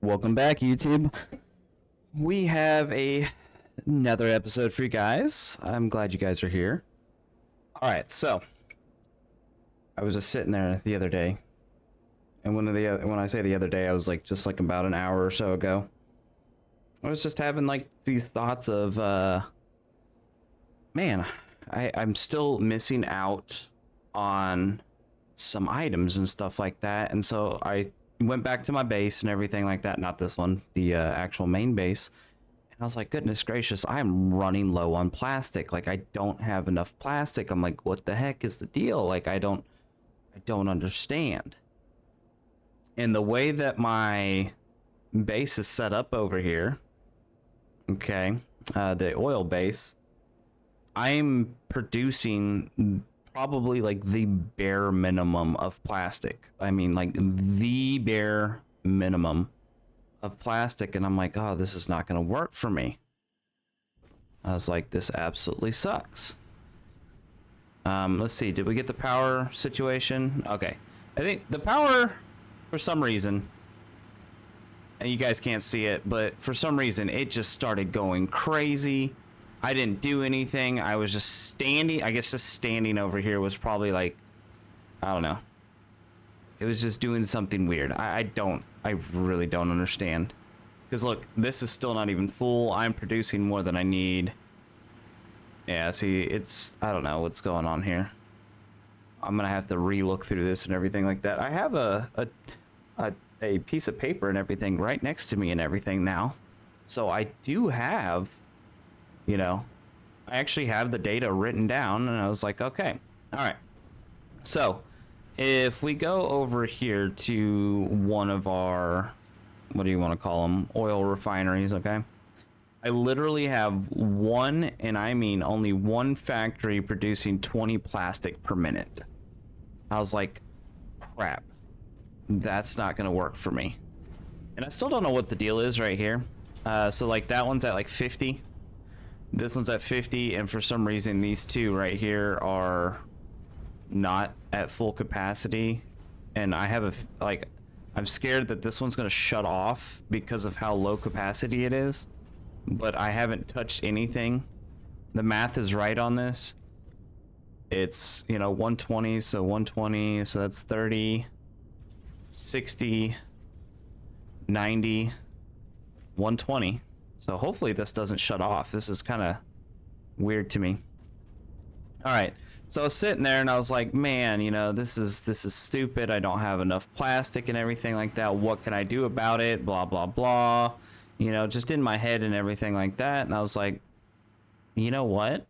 Welcome back, YouTube. We have another episode for you guys. I'm glad you guys are here. All right, so I was just sitting there the other day, and when I say the other day, I was like just like about an hour or so ago. I was just having like these thoughts of, man, I'm still missing out on some items and stuff like that, and so I went back to my base and everything like that. Not this one, the actual main base. And I was like, goodness gracious, I'm running low on plastic. Like, I don't have enough plastic. I'm like, what the heck is the deal? Like, I don't understand. And the way that my base is set up over here, okay, the oil base, I'm producing probably like the bare minimum of plastic. I mean, like the bare minimum of plastic. And I'm like, oh, this is not going to work for me. I was like, this absolutely sucks. Let's see. Did we get the power situation? Okay. I think the power, for some reason, and you guys can't see it, but for some reason, it just started going crazy. I didn't do anything. I was just standing. I guess just standing over here was probably like, I don't know. It was just doing something weird. I really don't understand. Because look, this is still not even full. I'm producing more than I need. Yeah, see, I don't know what's going on here. I'm gonna have to re-look through this and everything like that. I have a piece of paper and everything right next to me and everything now. So I do have, you know, I actually have the data written down, and I was like, okay, all right. So if we go over here to one of our, what do you want to call them? Oil refineries, okay? I literally have one, and I mean only one factory producing 20 plastic per minute. I was like, crap, that's not going to work for me. And I still don't know what the deal is right here. So like that one's at like 50. This one's at 50, and for some reason these two right here are not at full capacity. And I have I'm scared that this one's gonna shut off because of how low capacity it is. But I haven't touched anything. The math is right on this. It's, 120, so 120, so that's 30, 60, 90, 120. So hopefully this doesn't shut off. This is kind of weird to me. All right. So I was sitting there and I was like, man, this is stupid. I don't have enough plastic and everything like that. What can I do about it? Blah, blah, blah. Just in my head and everything like that. And I was like, you know what?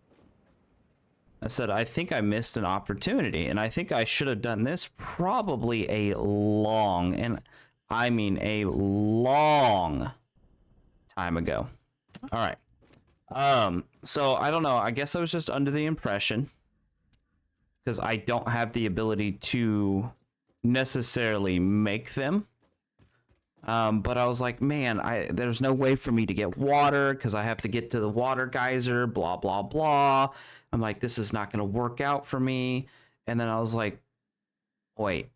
I said, I think I missed an opportunity, and I think I should have done this probably a long, and I mean a long time ago. All right. So I don't know. I guess I was just under the impression, because I don't have the ability to necessarily make them. But I was like, man, there's no way for me to get water because I have to get to the water geyser, blah, blah, blah. I'm like, this is not going to work out for me. And then I was like, wait,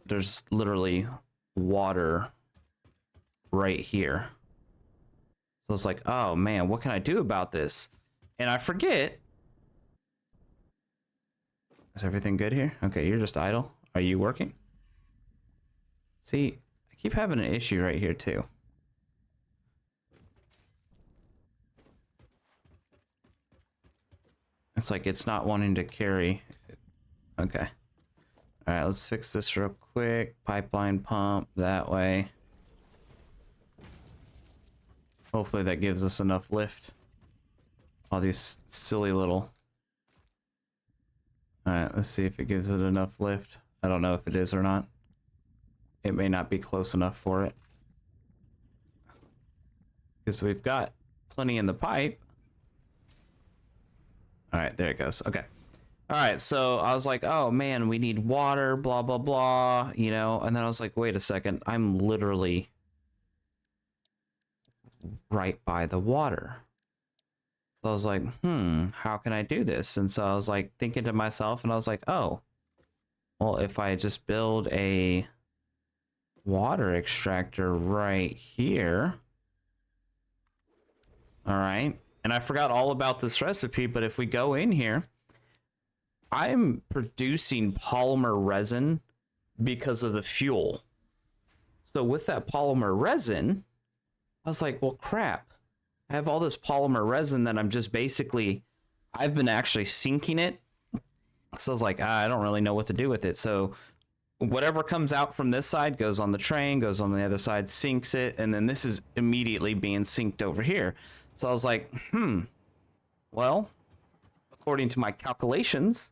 there's literally water right here. So it's like, oh man, what can I do about this? And I forget. Is everything good here? Okay, you're just idle. Are you working? See, I keep having an issue right here too. It's like it's not wanting to carry. Okay. All right, let's fix this real quick. Pipeline pump that way. Hopefully that gives us enough lift. All these silly little... Alright, let's see if it gives it enough lift. I don't know if it is or not. It may not be close enough for it. Because we've got plenty in the pipe. Alright, there it goes. Okay. Alright, so I was like, oh man, we need water, blah, blah, blah, and then I was like, wait a second, I'm literally right by the water. So I was like, how can I do this? And so I was like thinking to myself, and I was like, oh, well, if I just build a water extractor right here. All right. And I forgot all about this recipe, but if we go in here, I'm producing polymer resin because of the fuel. So with that polymer resin, I was like, well, crap. I have all this polymer resin that I'm just basically, I've been actually sinking it. So I was like, I don't really know what to do with it. So whatever comes out from this side goes on the train, goes on the other side, sinks it, and then this is immediately being synced over here. So I was like, well, according to my calculations,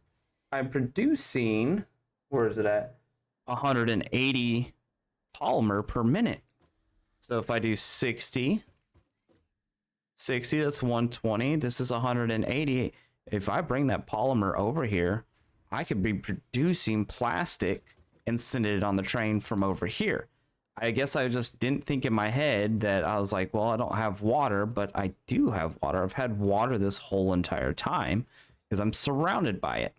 I'm producing, where is it at? 180 polymer per minute. So if I do 60, that's 120. This is 180. If I bring that polymer over here, I could be producing plastic and send it on the train from over here. I guess I just didn't think in my head that I was like, well, I don't have water, but I do have water. I've had water this whole entire time because I'm surrounded by it.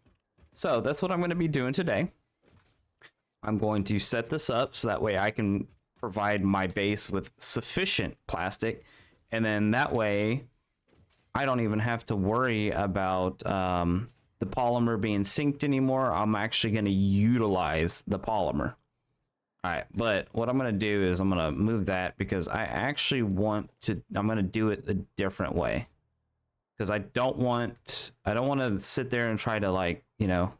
So that's what I'm going to be doing today. I'm going to set this up so that way I can provide my base with sufficient plastic. And then that way I don't even have to worry about the polymer being synced anymore. I'm actually going to utilize the polymer. All right, but what I'm going to do is I'm going to move that because I actually want to, I'm going to do it a different way. Because I don't want to sit there and try to, like, you know,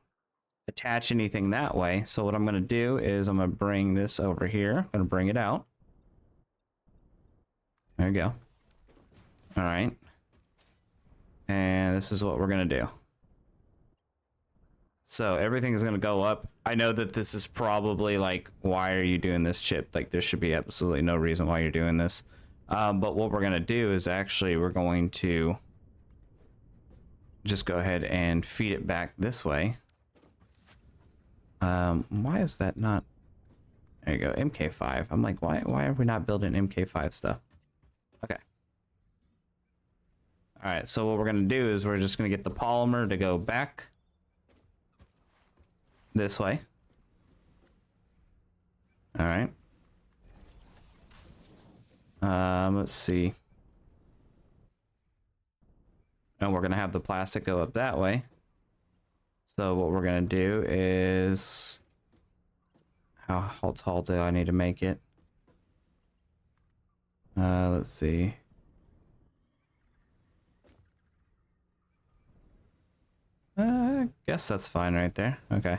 attach anything that way. So what I'm going to do is I'm going to bring this over here. I'm going to bring it out. There we go. All right. And this is what we're going to do. So everything is going to go up. I know that this is probably like, why are you doing this, Chip? Like, there should be absolutely no reason why you're doing this. But what we're going to do is actually we're going to just go ahead and feed it back this way. Why is that not? There you go, MK5. I'm like, why are we not building MK5 stuff? Okay. All right, so what we're going to do is we're just going to get the polymer to go back this way. All right. Let's see. And we're going to have the plastic go up that way. So what we're going to do is, how tall do I need to make it? Let's see. I guess that's fine right there. Okay.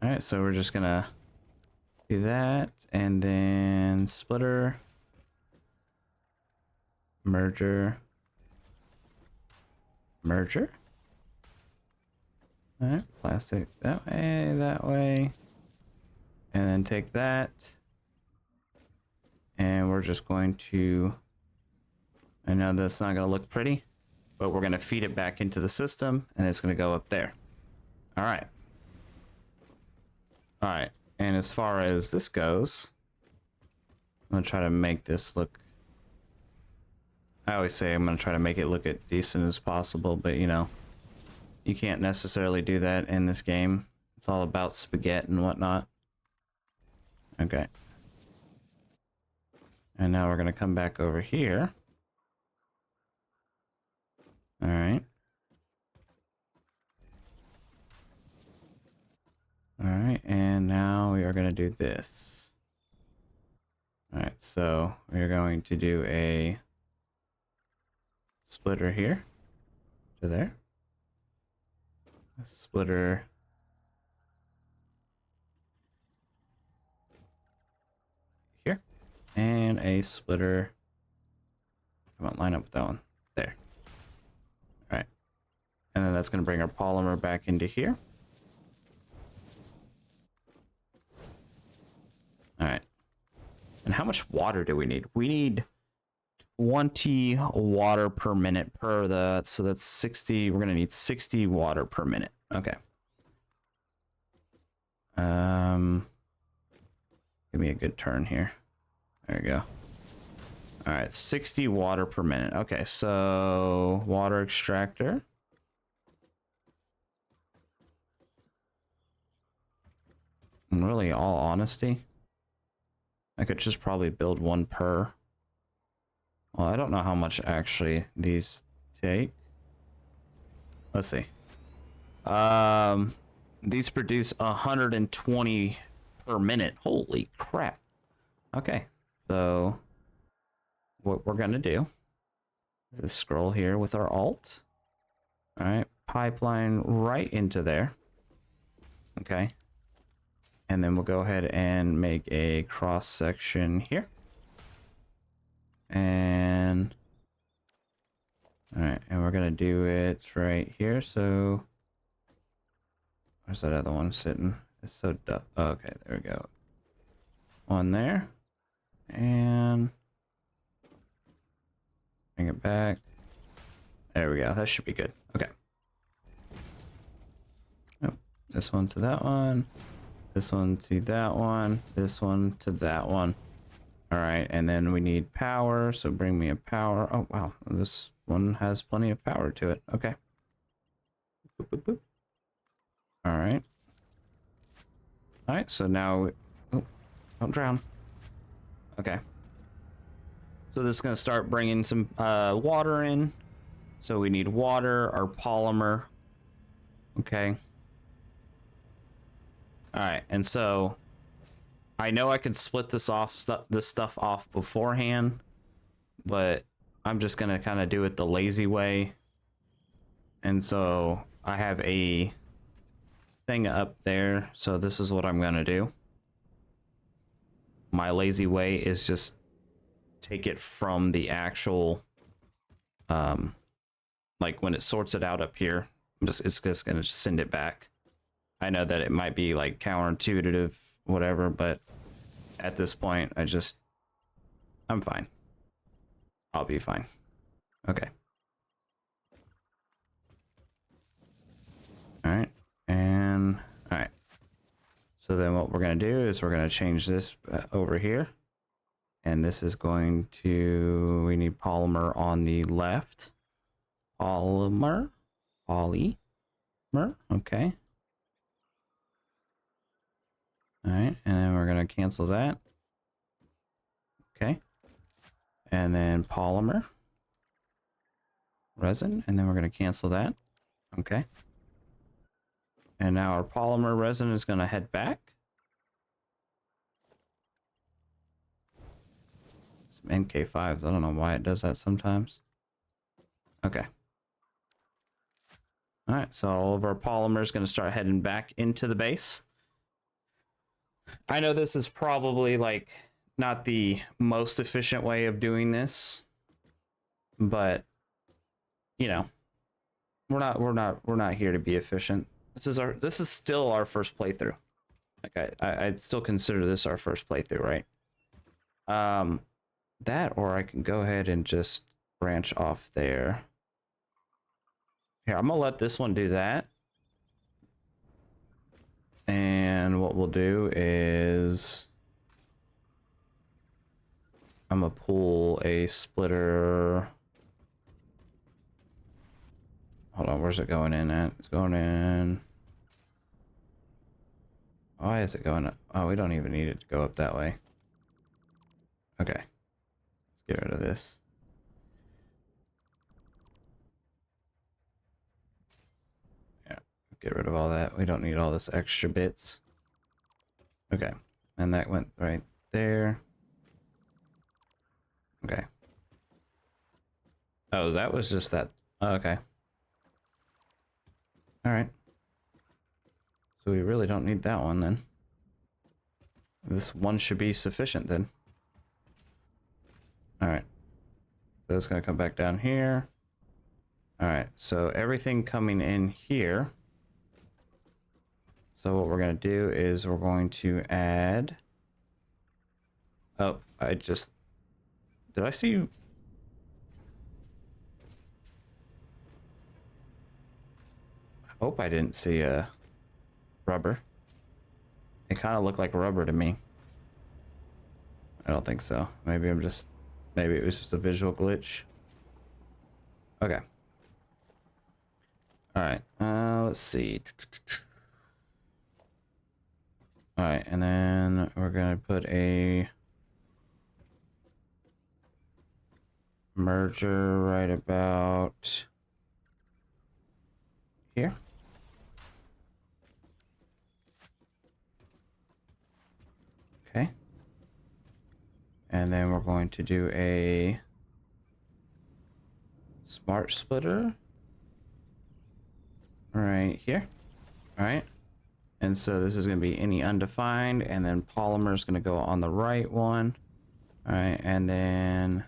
All right, so we're just gonna do that, and then splitter, merger. All right, plastic that way, and then take that, and we're just going to, I know that's not gonna look pretty, but we're gonna feed it back into the system, and it's gonna go up there. All right. All right, and as far as this goes, I'm gonna try to make this look, I always say I'm gonna try to make it look as decent as possible, but you know, you can't necessarily do that in this game. It's all about spaghetti and whatnot. Okay. And now we're gonna come back over here. All right. All right, and now we are going to do this. All right, so we're going to do a splitter here to there. A splitter here. And a splitter. Come on, line up with that one. There. All right. And then that's going to bring our polymer back into here. All right. And how much water do we need? We need 20 water per minute per the, so that's 60. We're going to need 60 water per minute. Okay. Give me a good turn here. There we go. All right, 60 water per minute. Okay, so water extractor. In really all honesty, I could just probably build one per. Well, I don't know how much actually these take. Let's see. These produce 120 per minute. Holy crap. Okay, so what we're gonna do is scroll here with our alt. All right, pipeline right into there. Okay, and then we'll go ahead and make a cross section here. And all right, and we're gonna do it right here. So where's that other one sitting? It's so dumb. Oh, okay, there we go. One there, and bring it back. There we go. That should be good. Okay. Oh, this one to that one. This one to that one. This one to that one. All right, and then we need power. So bring me a power. Oh wow, this one has plenty of power to it. Okay. Boop, boop, boop. All right. All right. So now, oh, don't drown. Okay. So this is gonna start bringing some water in. So we need water, our polymer. Okay. All right, and so I know I can split this stuff off beforehand, but I'm just gonna kind of do it the lazy way. And so I have a thing up there. So this is what I'm gonna do. My lazy way is just take it from the actual, like when it sorts it out up here, it's just gonna send it back. I know that it might be like counterintuitive, whatever, but at this point, I'm fine. I'll be fine. Okay. All right. And all right. So then what we're going to do is we're going to change this over here. And this is going to, we need polymer on the left. Polymer. Okay. All right. And then we're going to cancel that. Okay. And then polymer. Resin. And then we're going to cancel that. Okay. And now our polymer resin is going to head back. Some NK5s. I don't know why it does that sometimes. Okay. All right. So all of our polymer is going to start heading back into the base. I know this is probably like not the most efficient way of doing this, but you know, we're not here to be efficient. This is still our first playthrough. Like I'd still consider this our first playthrough, right? That, or I can go ahead and just branch off there. Here, I'm gonna let this one do that. And what we'll do is I'm gonna pull a splitter. Hold on, where's it going in at? It's going in. Why is it going up? Oh, we don't even need it to go up that way. Okay. Let's get rid of this. Yeah, get rid of all that. We don't need all this extra bits. Okay. And that went right there. Okay. Oh, that was just that. Oh, okay. All right. So we really don't need that one then. This one should be sufficient then. All right. So it's going to come back down here. All right. So everything coming in here. So what we're going to do is we're going to add. Oh, did I see you? I hope I didn't see a rubber. It kind of looked like rubber to me. I don't think so. Maybe it was just a visual glitch. Okay. All right. Let's see. All right, and then we're gonna put a merger right about here. Okay. And then we're going to do a smart splitter right here. All right. And so this is going to be any undefined, and then polymer is going to go on the right one. All right. And then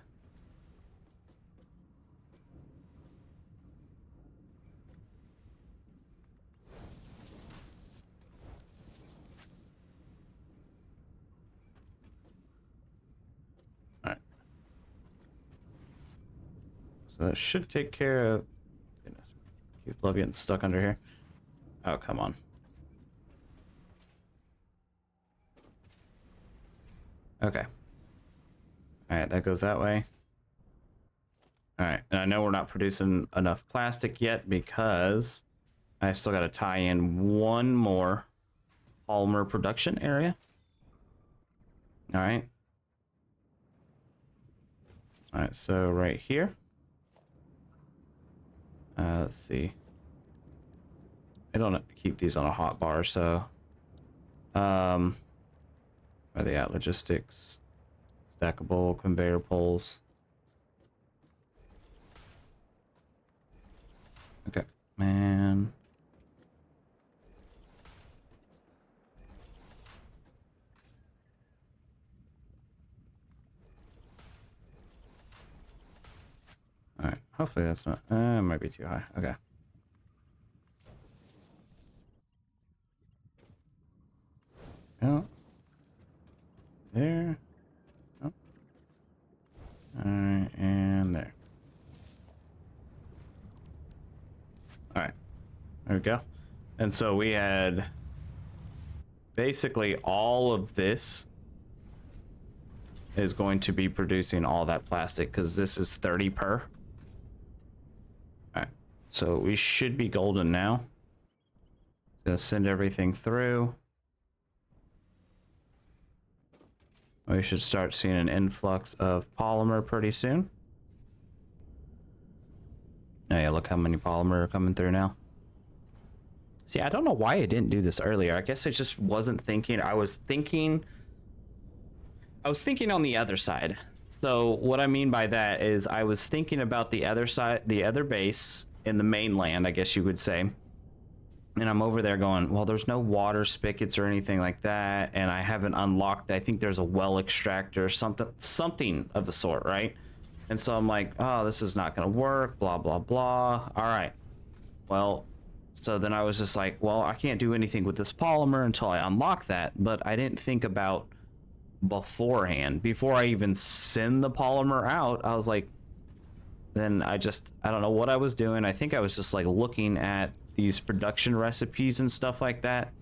all right. So that should take care of. Goodness, keep love getting stuck under here. Oh, come on. Okay. All right, that goes that way. All right, and I know we're not producing enough plastic yet because I still got to tie in one more polymer production area. All right. All right, so right here. Let's see. I don't keep these on a hot bar, so where are they at? Logistics, stackable conveyor poles. Okay, man. All right, hopefully that's not, it might be too high. Okay. Oh, there. Oh. All right, and there. All right, there we go. And so we had basically all of this is going to be producing all that plastic because this is 30 per. All right, so we should be golden now. Gonna send everything through. We should start seeing an influx of polymer pretty soon. Oh yeah, look how many polymer are coming through now. See, I don't know why I didn't do this earlier. I guess I just wasn't thinking. I was thinking on the other side. So what I mean by that is I was thinking about the other side, the other base in the mainland, I guess you would say. And I'm over there going, well, there's no water spigots or anything like that, and I haven't unlocked. I think there's a well extractor, something of the sort, right? And so I'm like, oh, this is not gonna work, blah blah blah. All right, well, so then I was just like, well, I can't do anything with this polymer until I unlock that. But I didn't think about beforehand. Before I even send the polymer out, I was like, then I don't know what I was doing. I think I was just like looking at these production recipes and stuff like that.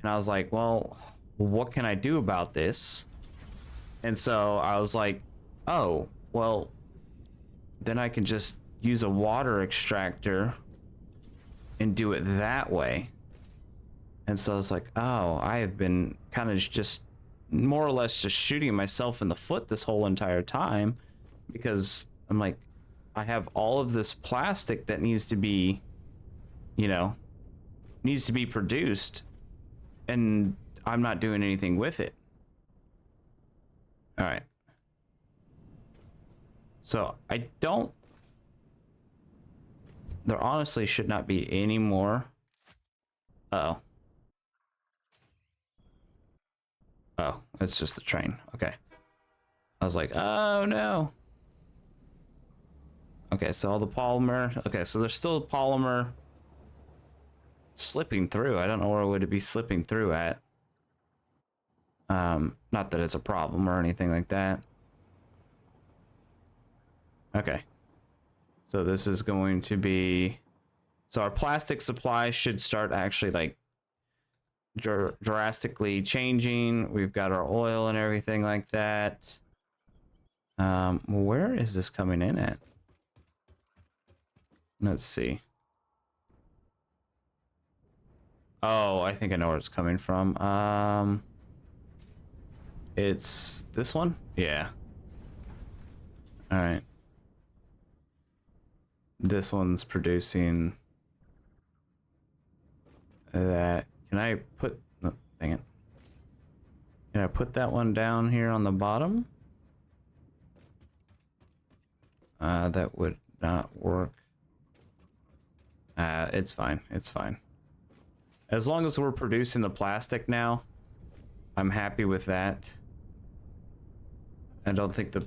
And I was like, well, what can I do about this? And so I was like, oh, well, then I can just use a water extractor and do it that way. And so I was like, oh, I have been kind of just more or less just shooting myself in the foot this whole entire time, because I'm like, I have all of this plastic that needs to be, needs to be produced, and I'm not doing anything with it. All right. So there honestly should not be any more. Uh-oh. Oh, it's just the train. Okay. I was like, oh no. Okay, so all the polymer. Okay, so there's still polymer slipping through. I don't know where would it be slipping through at. Not that it's a problem or anything like that. Okay. So this is going to be, so our plastic supply should start actually like drastically changing. We've got our oil and everything like that. Where is this coming in at? Let's see. Oh, I think I know where it's coming from. It's this one? Yeah. All right. This one's producing that. Can I put, oh, dang it. Can I put that one down here on the bottom? That would not work. It's fine. It's fine. As long as we're producing the plastic now, I'm happy with that. I don't think I'm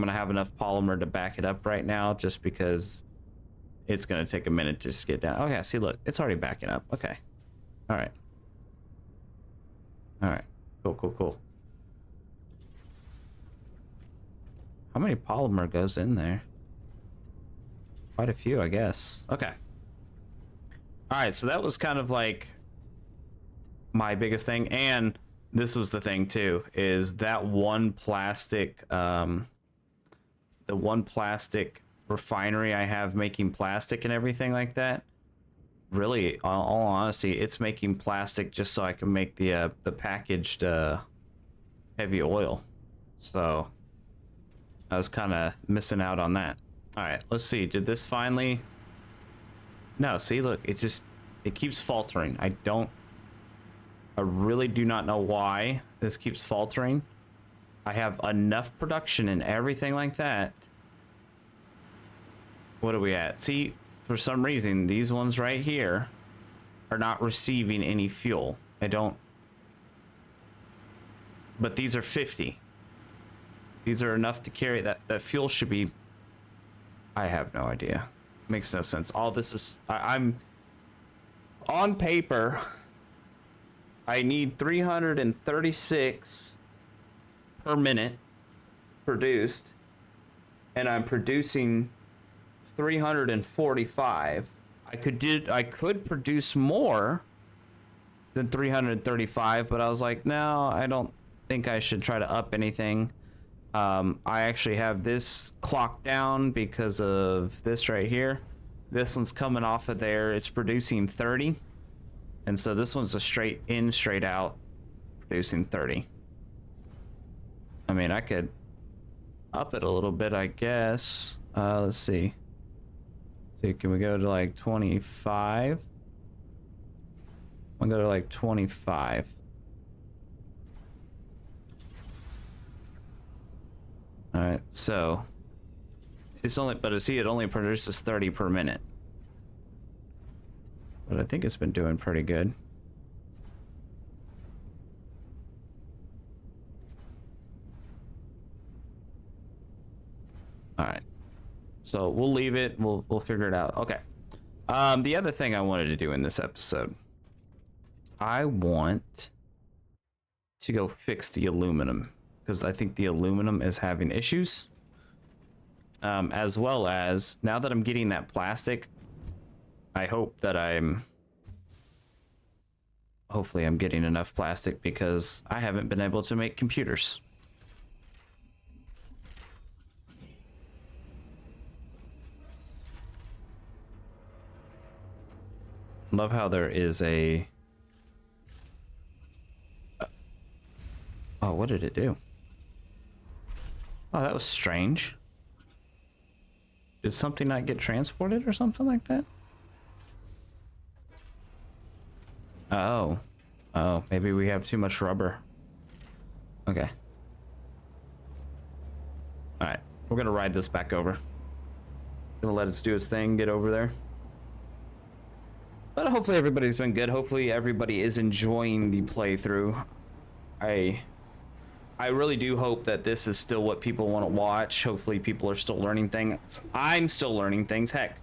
gonna have enough polymer to back it up right now, just because it's gonna take a minute to just get down. Okay, see, look, it's already backing up. Okay, all right, all right, cool, cool, cool. How many polymer goes in there? Quite a few, I guess. Okay. All right, so that was kind of like my biggest thing, and this was the thing too, is that one plastic, the one plastic refinery I have making plastic and everything like that. Really, all honesty, it's making plastic just so I can make the packaged heavy oil. So I was kind of missing out on that. All right, let's see. Did this finally? No, see, look, it keeps faltering. I really do not know why this keeps faltering. I have enough production and everything like that. What are we at? See, for some reason, these ones right here are not receiving any fuel. But these are 50. These are enough to carry that fuel should be. I have no idea. Makes no sense. All this is, I'm on paper. I need 336 per minute produced, and I'm producing 345. I could produce more than 335, but I was like, no, I don't think I should try to up anything. I actually have this clocked down because of this right here. This one's coming off of there. It's producing 30. And so this one's a straight in, straight out, producing 30. I mean, I could up it a little bit, I guess. Let's see. So can we go to like 25? I'll go to like 25. All right, so it's only, but see, it only produces 30 per minute. But I think it's been doing pretty good. All right, so we'll leave it. We'll figure it out. Okay. The other thing I wanted to do in this episode, I want to go fix the aluminum, because I think the aluminum is having issues. As well as, now that I'm getting that plastic, I hope that hopefully I'm getting enough plastic, because I haven't been able to make computers. Love how there is a... Oh, what did it do? Oh, that was strange. Did something not get transported or something like that? Oh. Oh, maybe we have too much rubber. Okay. Alright, we're gonna ride this back over. Gonna let it do its thing, get over there. But hopefully everybody's been good. Hopefully everybody is enjoying the playthrough. I really do hope that this is still what people want to watch. Hopefully people are still learning things. I'm still learning things. Heck,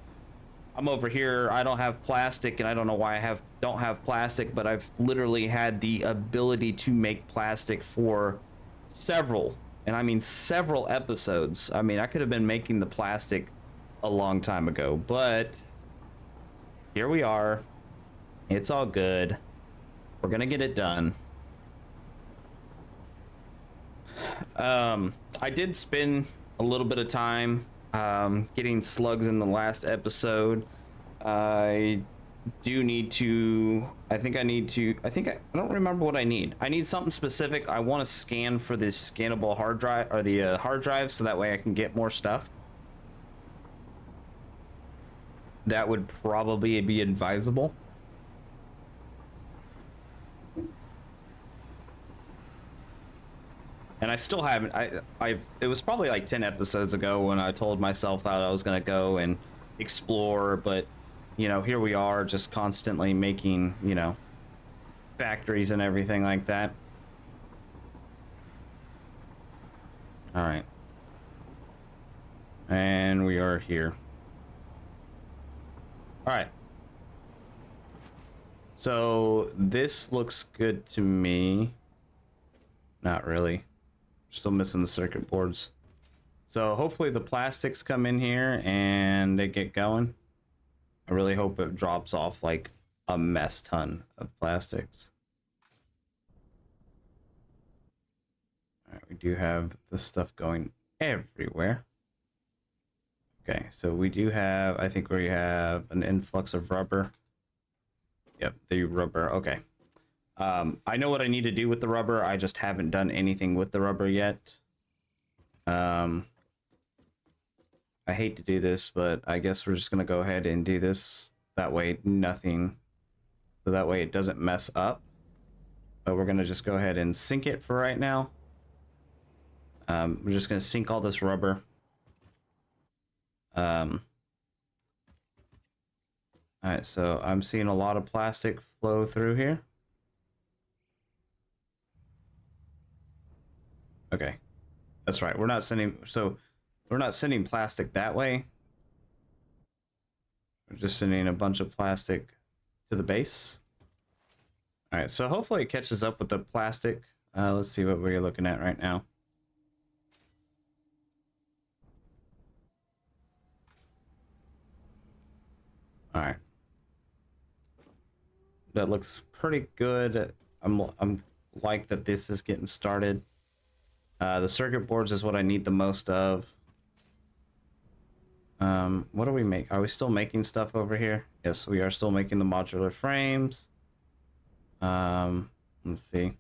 I'm over here. I don't have plastic, and I don't know why I don't have plastic, but I've literally had the ability to make plastic for several, and I mean several episodes. I mean, I could have been making the plastic a long time ago, but here we are. It's all good. We're gonna get it done. I did spend a little bit of time getting slugs in the last episode. I do need to, I think I need to, I don't remember what I need. I need something specific. I want to scan for this scannable hard drive, or the hard drive, so that way I can get more stuff. That would probably be advisable. And I still haven't, it was probably like 10 episodes ago when I told myself that I was going to go and explore, but, you know, here we are just constantly making, you know, factories and everything like that. All right. And we are here. All right. So this looks good to me. Not really. Still missing the circuit boards. So hopefully the plastics come in here and they get going. I really hope it drops off like a mess ton of plastics. All right, we do have this stuff going everywhere. Okay, so we do have, I think we have an influx of rubber. Yep, the rubber, okay. I know what I need to do with the rubber. I just haven't done anything with the rubber yet. I hate to do this, but I guess we're just gonna go ahead and do this. That way, nothing. So that way it doesn't mess up. But we're gonna just go ahead and sink it for right now. We're just gonna sink all this rubber. All right, so I'm seeing a lot of plastic flow through here. Okay, that's right. We're not sending plastic that way. We're just sending a bunch of plastic to the base. All right, so hopefully it catches up with the plastic. Let's see what we're looking at right now. All right, that looks pretty good. I'm like that this is getting started. The circuit boards is what I need the most of. What do we make? Are we still making stuff over here? Yes, we are still making the modular frames. Let's see.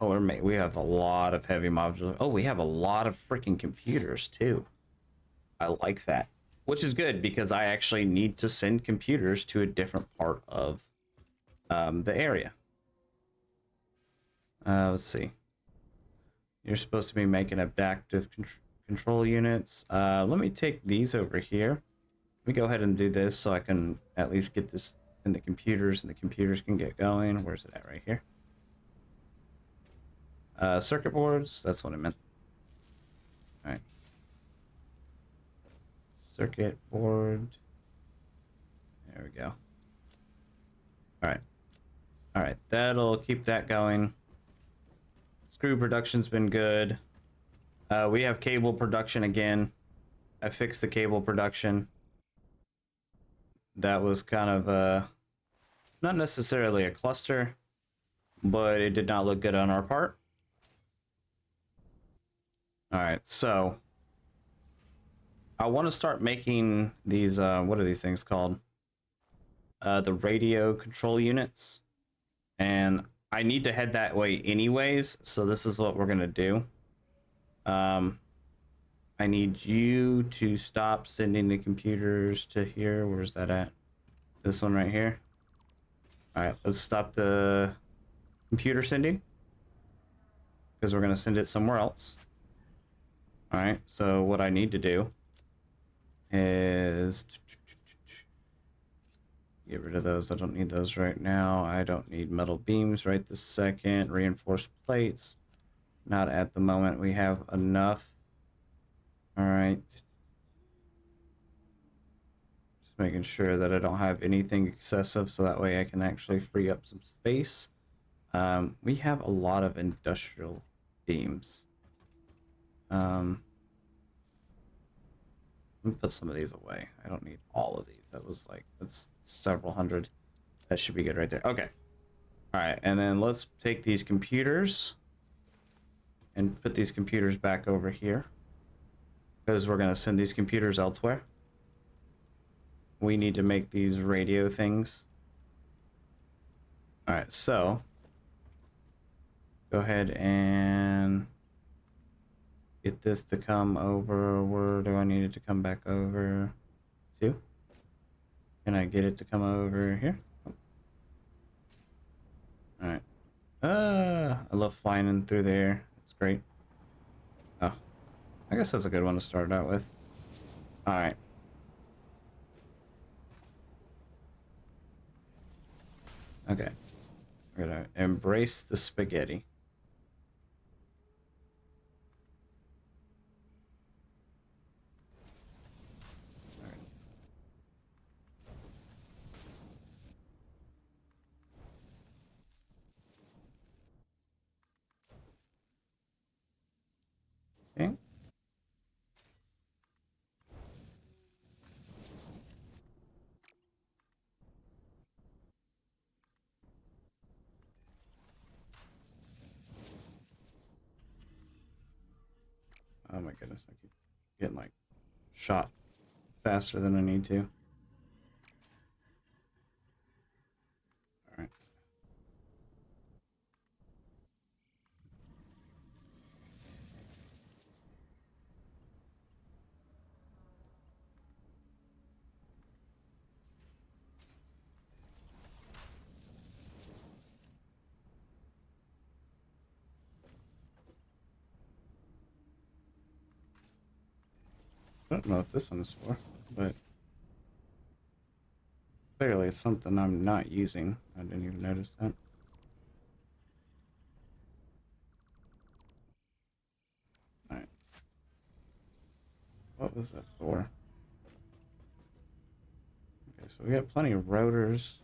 Oh, we have a lot of heavy modular. Oh, we have a lot of freaking computers too. I like that, which is good because I actually need to send computers to a different part of the area. Let's see. You're supposed to be making adaptive control units. Let me take these over here. Let me go ahead and do this so I can at least get this in the computers and the computers can get going. Where's it at? Right here. Circuit boards. That's what I meant. All right. Circuit board. There we go. All right. All right. That'll keep that going. Screw production's been good. We have cable production again. I fixed the cable production. That was kind of not necessarily a cluster, but it did not look good on our part. All right, so I want to start making these, what are these things called? The radio control units. And I need to head that way anyways, so this is what we're going to do. I need you to stop sending the computers to here. Where's that at? This one right here. All right, let's stop the computer sending because we're going to send it somewhere else. All right, so what I need to do is get rid of those. I don't need those right now. I don't need metal beams right this second. Reinforced plates. Not at the moment. We have enough. All right. Just making sure that I don't have anything excessive so that way I can actually free up some space. We have a lot of industrial beams. Let me put some of these away. I don't need all of these. That's several hundred. That should be good right there. Okay. All right, and then let's take these computers and put these computers back over here because we're going to send these computers elsewhere. We need to make these radio things. All right, so go ahead and get this to come over. Where do I need it to come back over to? Can I get it to come over here? Oh. All right. I love flying in through the air. It's great. Oh, I guess that's a good one to start out with. All right. Okay. We're gonna embrace the spaghetti. Okay. Oh my goodness, I keep getting like shot faster than I need to. All right. I don't know what this one is for, but clearly it's something I'm not using. I didn't even notice that. All right. What was that for? Okay, so we got plenty of rotors.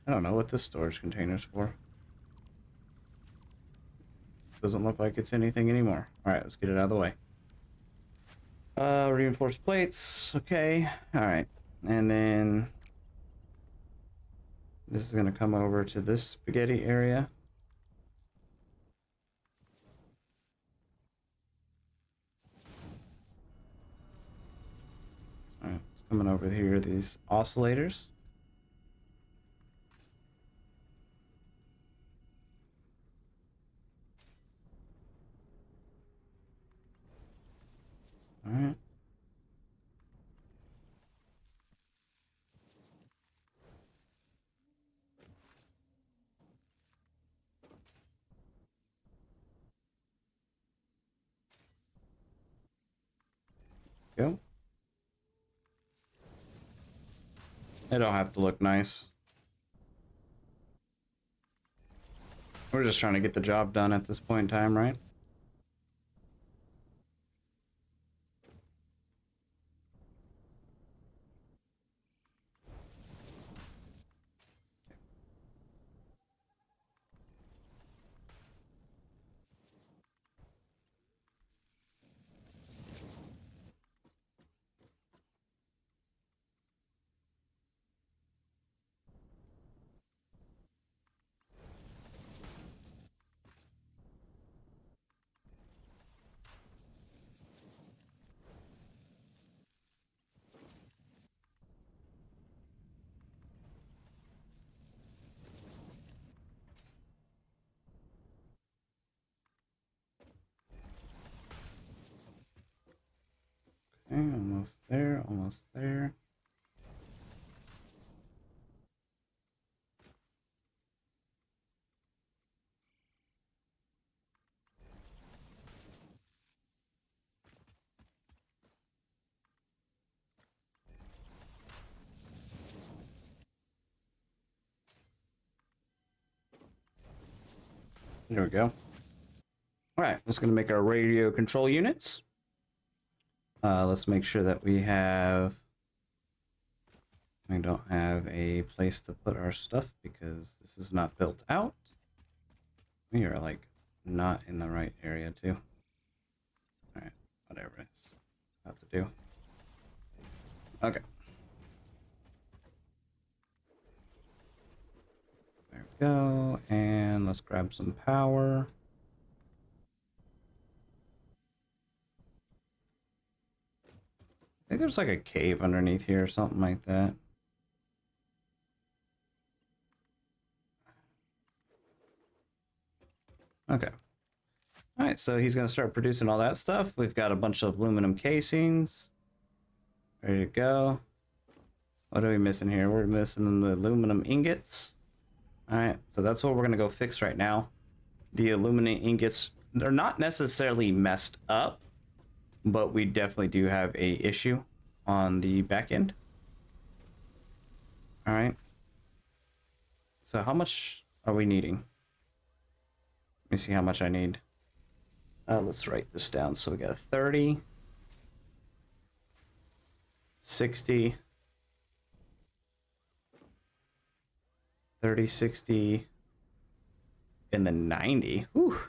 I don't know what this storage container's for. Doesn't look like it's anything anymore. All right, let's get it out of the way. Reinforced plates. Okay. All right. And then this is gonna come over to this spaghetti area. All right, it's coming over here. These oscillators. All right. Go. It don't have to look nice. We're just trying to get the job done at this point in time, right? Okay, almost there, almost there. There we go. All right, let's gonna make our radio control units. Let's make sure that we don't have a place to put our stuff because this is not built out. We are like not in the right area too. All right, whatever it's have to do. Okay. There we go, and let's grab some power. I think there's like a cave underneath here or something like that. Okay. All right, so he's gonna start producing all that stuff. We've got a bunch of aluminum casings. Ready to go. What are we missing here? We're missing the aluminum ingots. All right, so that's what we're gonna go fix right now. The aluminum ingots, they're not necessarily messed up, but we definitely do have a issue on the back end. All right. So how much are we needing? Let me see how much I need. Let's write this down. So we got 30, 60, 30, 60, and then 90. Whew.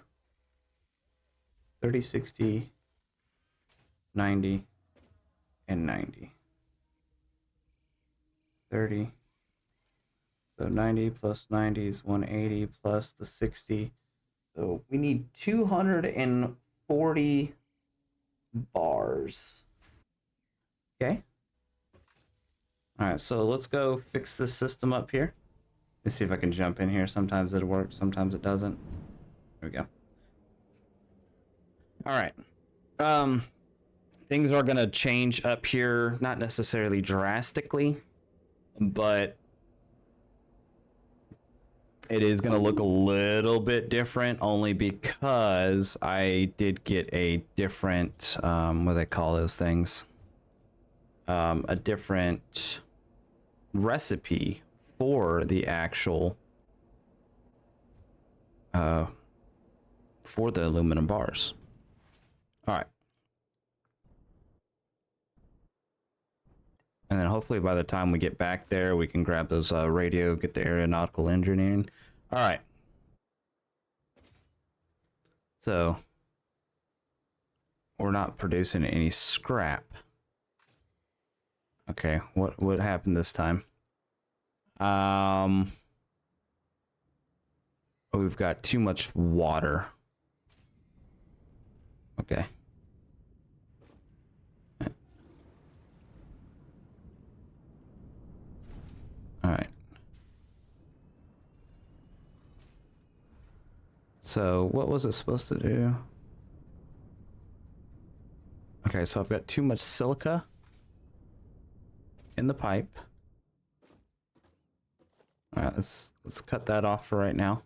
30, 60, 90, and 90. 30. So 90 plus 90 is 180 plus the 60. So we need 240 bars. Okay. All right, so let's go fix this system up here. Let's see if I can jump in here. Sometimes it works, sometimes it doesn't. There we go. All right. Things are gonna change up here, not necessarily drastically, but it is gonna look a little bit different only because I did get a different, what do they call those things? A different recipe for the actual, for the aluminum bars. All right. And then hopefully by the time we get back there, we can grab those radio, get the aeronautical engineering. All right. So we're not producing any scrap. Okay, what happened this time? We've got too much water. Okay. All right. So what was it supposed to do? Okay, so I've got too much silica in the pipe. All right, let's cut that off for right now.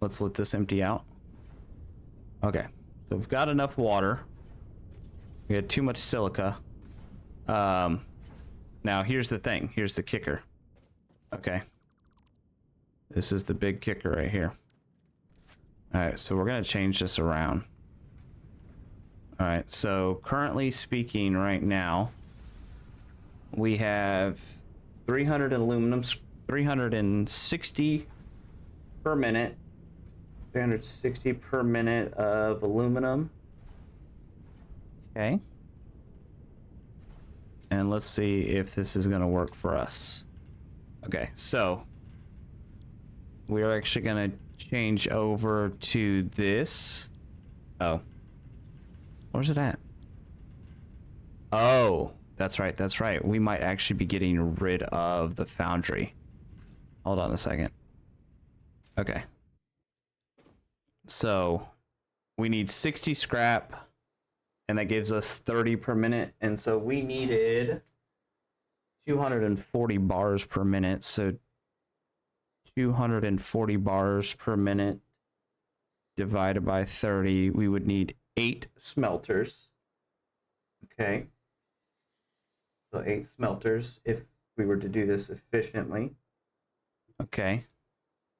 Let's let this empty out. Okay, so we've got enough water. We had too much silica. Now here's the thing. Here's the kicker. Okay. This is the big kicker right here. All right, so we're gonna change this around. All right, so currently speaking right now, we have 300 aluminum, 360 per minute, 360 per minute of aluminum. Okay. And let's see if this is gonna work for us. Okay, so we are actually gonna change over to this. Oh. Where's it at? Oh, that's right, that's right. We might actually be getting rid of the foundry. Hold on a second. Okay. So we need 60 scrap, and that gives us 30 per minute. And so we needed 240 bars per minute. So 240 bars per minute divided by 30, we would need 8 smelters. Okay. So 8 smelters if we were to do this efficiently. Okay.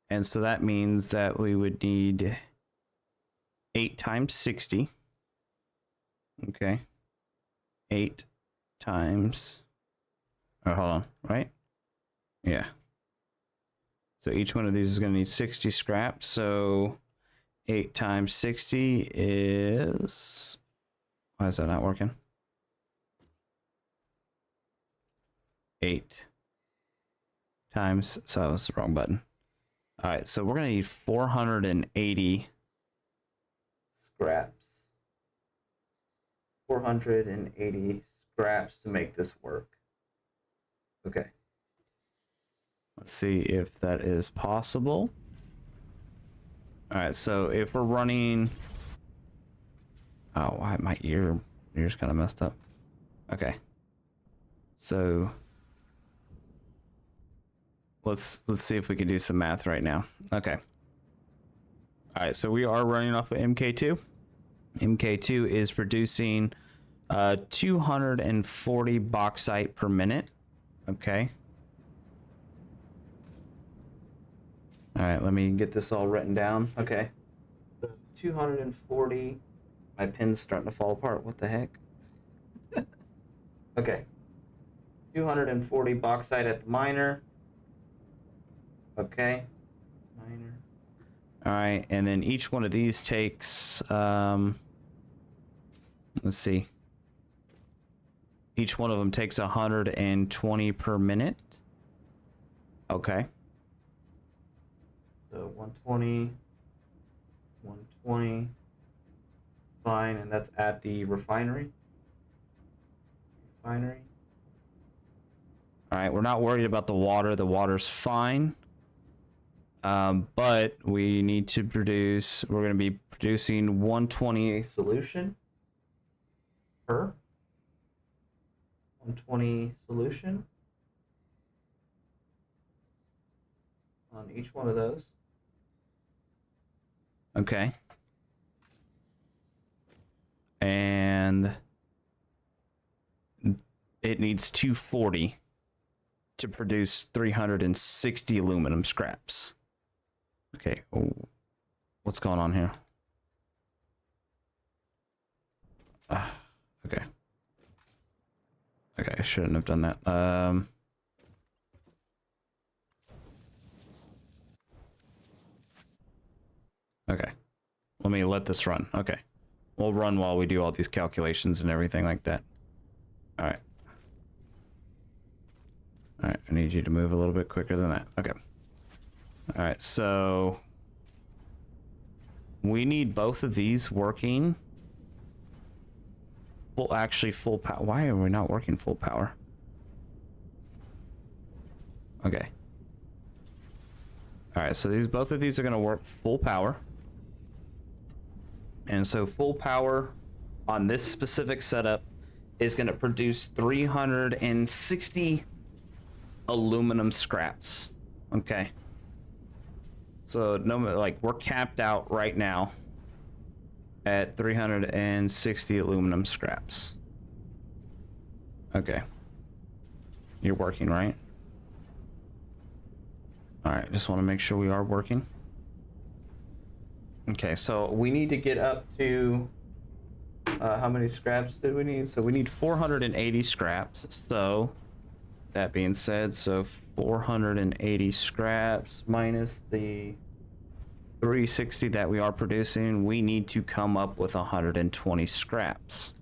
And so that means that we would need 8 times 60. Okay. 8 times. Oh, hold on, right? Yeah. So each one of these is going to need 60 scrap. So 8 times 60 is... Why is that not working? 8 times... So that was the wrong button. All right, so we're going to need 480 scraps. 480 scraps to make this work. Okay. Let's see if that is possible. All right, so if we're running, oh, why my ear's kind of messed up. Okay, so let's see if we can do some math right now. Okay. All right, so we are running off of MK2. MK2 is producing 240 bauxite per minute. Okay. All right, let me get this all written down. Okay. So 240. My pen's starting to fall apart. What the heck? Okay. 240 bauxite at the miner. Okay. Miner. All right, and then each one of these takes, let's see. Each one of them takes 120 per minute. Okay. So 120, 120, fine, and that's at the refinery. All right, we're not worried about the water. The water's fine. But we need to produce, we're going to be producing 120 solution per 120 solution on each one of those. Okay. And it needs 240 to produce 360 aluminum scraps. Okay. Oh, what's going on here? Okay. Okay, I shouldn't have done that. Okay. Let me let this run. Okay. We'll run while we do all these calculations and everything like that. All right. All right, I need you to move a little bit quicker than that. Okay. All right, so we need both of these working. Well, actually full power. Why are we not working full power? Okay. All right, so both of these are going to work full power. And so full power on this specific setup is going to produce 360 aluminum scraps. Okay. So no, like we're capped out right now at 360 aluminum scraps. Okay. You're working, right? All right, just want to make sure we are working. Okay, so we need to get up to how many scraps did we need? So we need 480 scraps. So that being said, so 480 scraps minus the 360 that we are producing, we need to come up with 120 scraps.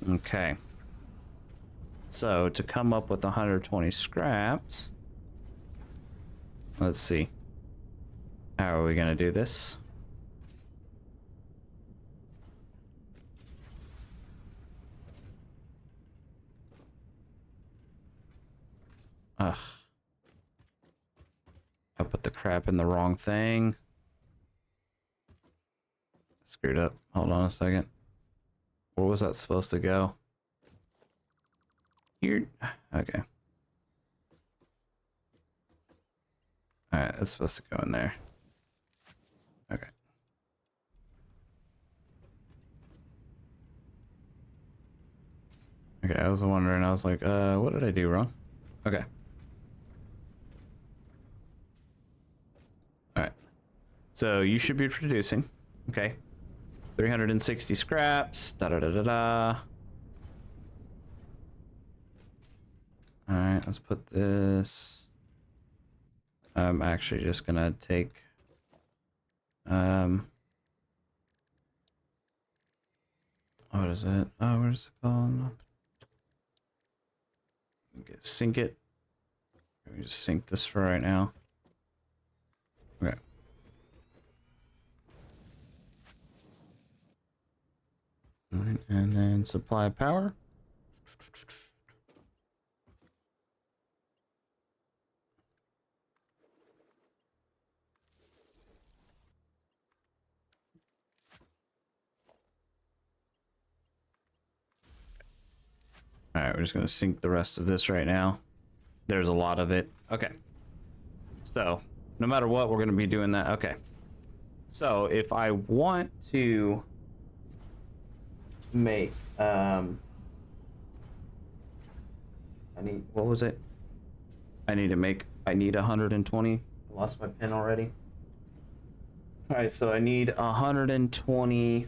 Okay. So to come up with 120 scraps, let's see. How are we going to do this? Ugh. I put the crap in the wrong thing. Screwed up. Hold on a second. Where was that supposed to go? Here. Okay. Alright, that's supposed to go in there. Okay. Okay, I was wondering, I was like, what did I do wrong? Okay. Alright. So you should be producing. Okay. 360 scraps. Da da da da da. Alright, let's put this. I'm actually just gonna take what is it? Oh, what is it called? Sync it. Let me just sync this for right now. Okay. All right, and then supply power. All right, we're just gonna sink the rest of this right now. There's a lot of it. Okay. So no matter what, we're gonna be doing that. Okay. So if I want to make I need, what was it? I need 120. I lost my pen already. All right, so I need 120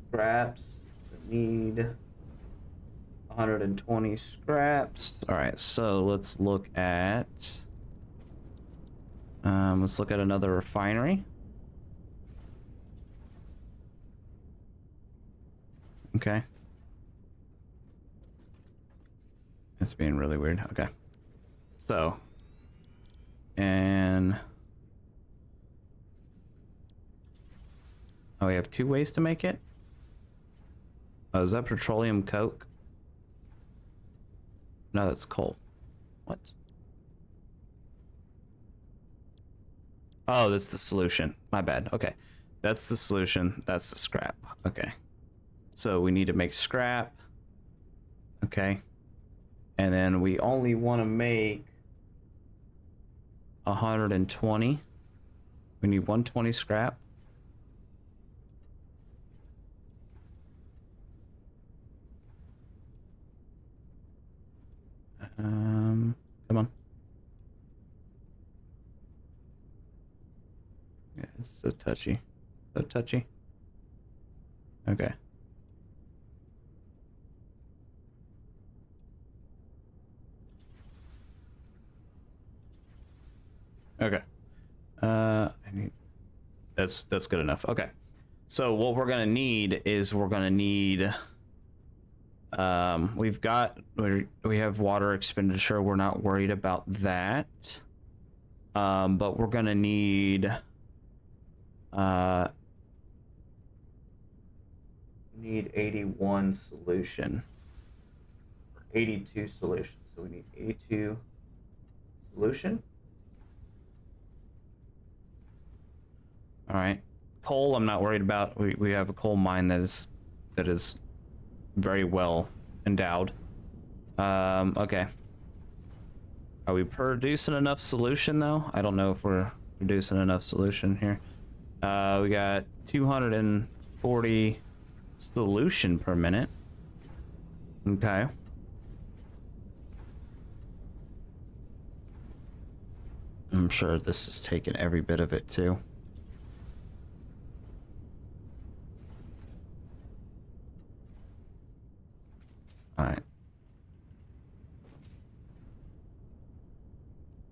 scraps. I need 120 scraps. All right, so let's look at another refinery. Okay. It's being really weird. Okay. So, and oh, we have 2 ways to make it. Oh, is that petroleum coke? No, that's coal. What? Oh, that's the solution. My bad. Okay. That's the solution. That's the scrap. Okay. So we need to make scrap. Okay. And then we only want to make 120. We need 120 scrap. Come on. Yeah, it's so touchy. So touchy. Okay. Okay. I need, that's good enough. Okay. So what we're gonna need is we have water expenditure. We're not worried about that. But we're gonna need 81 solution. 82 solution. So we need 82 solution. All right. Coal, I'm not worried about. We have a coal mine that is very well endowed. Okay. Are we producing enough solution though? I don't know if we're producing enough solution here. We got 240 solution per minute. Okay. I'm sure this is taking every bit of it too. All right.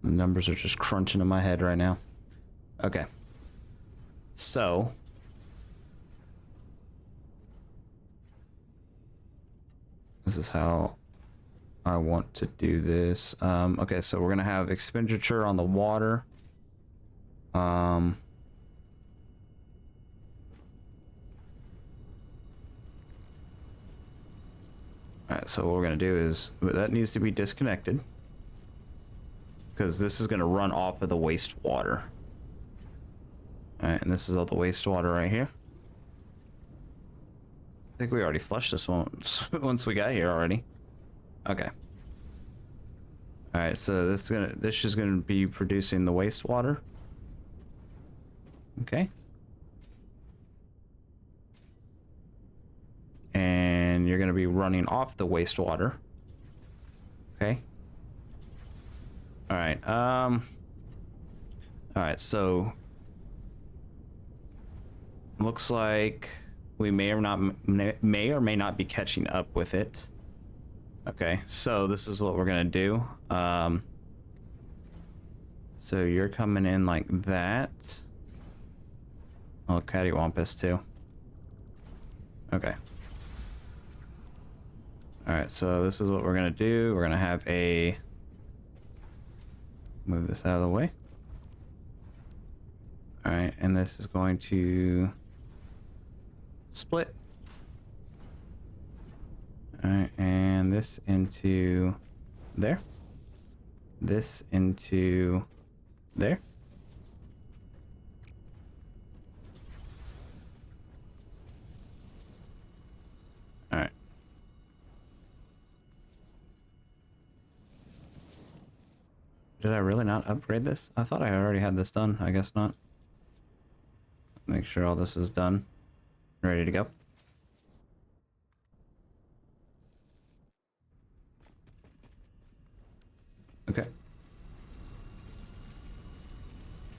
The numbers are just crunching in my head right now. Okay. So this is how I want to do this. Okay, so we're gonna have expenditure on the water. All right, so what we're gonna do is that needs to be disconnected because this is gonna run off of the wastewater. All right, and this is all the wastewater right here. I think we already flushed this once we got here already. Okay. All right, so this is gonna be producing the wastewater. Okay. And you're gonna be running off the wastewater. Okay. All right. All right. So looks like we may or may not be catching up with it. Okay. So this is what we're gonna do. So you're coming in like that. Oh, cattywampus too. Okay. All right, so this is what we're gonna do. We're gonna have a move this out of the way. All right, and this is going to split. All right, and this into there. This into there. All right. Did I really not upgrade this? I thought I already had this done. I guess not. Make sure all this is done. Ready to go. Okay.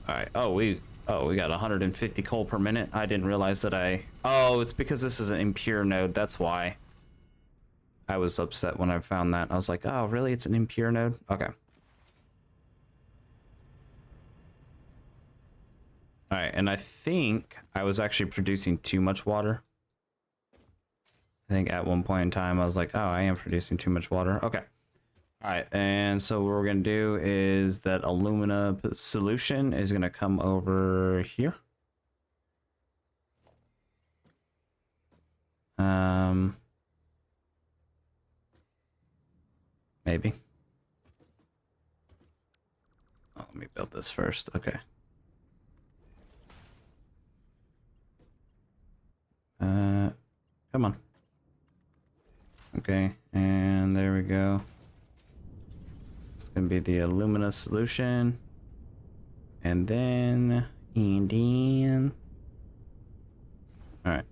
Alright. Oh, we got 150 coal per minute. I didn't realize that Oh, it's because this is an impure node. That's why. I was upset when I found that. I was like, oh, really? It's an impure node? Okay. Alright, and I think I was actually producing too much water. I think at one point in time I was like, oh, I am producing too much water. Okay. Alright, and so what we're going to do is that alumina solution is going to come over here. Maybe. Oh, let me build this first. Okay. Come on. Okay, and there we go. It's gonna be the alumina solution. And then... Alright.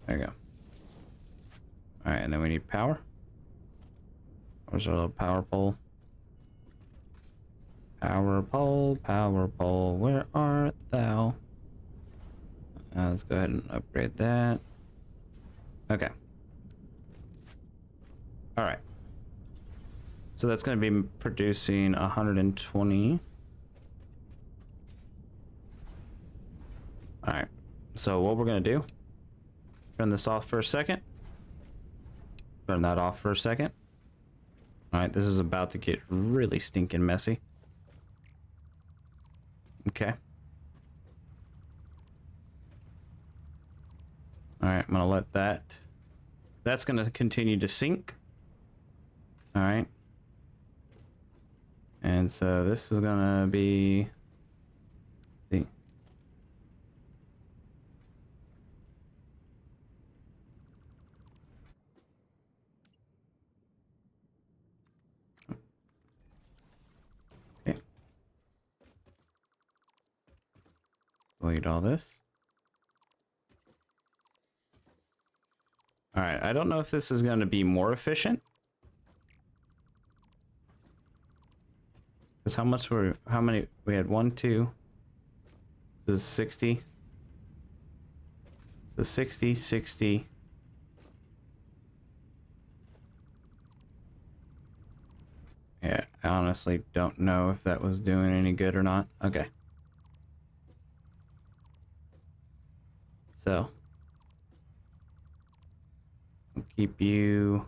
There you go. Alright, and then we need power. Where's our little power pole? Power pole, where art thou? Let's go ahead and upgrade that. Okay. Alright. So that's going to be producing 120. Alright. So what we're going to do, turn this off for a second. Turn that off for a second. Alright, this is about to get really stinking messy. Okay. Alright, I'm gonna let that... That's gonna continue to sink. Alright. And so this is gonna be... the... Okay. Delete all this. Alright, I don't know if this is going to be more efficient. Because how many, we had 1, 2. This is 60. So 60, 60. Yeah, I honestly don't know if that was doing any good or not. Okay. So. I'll keep you...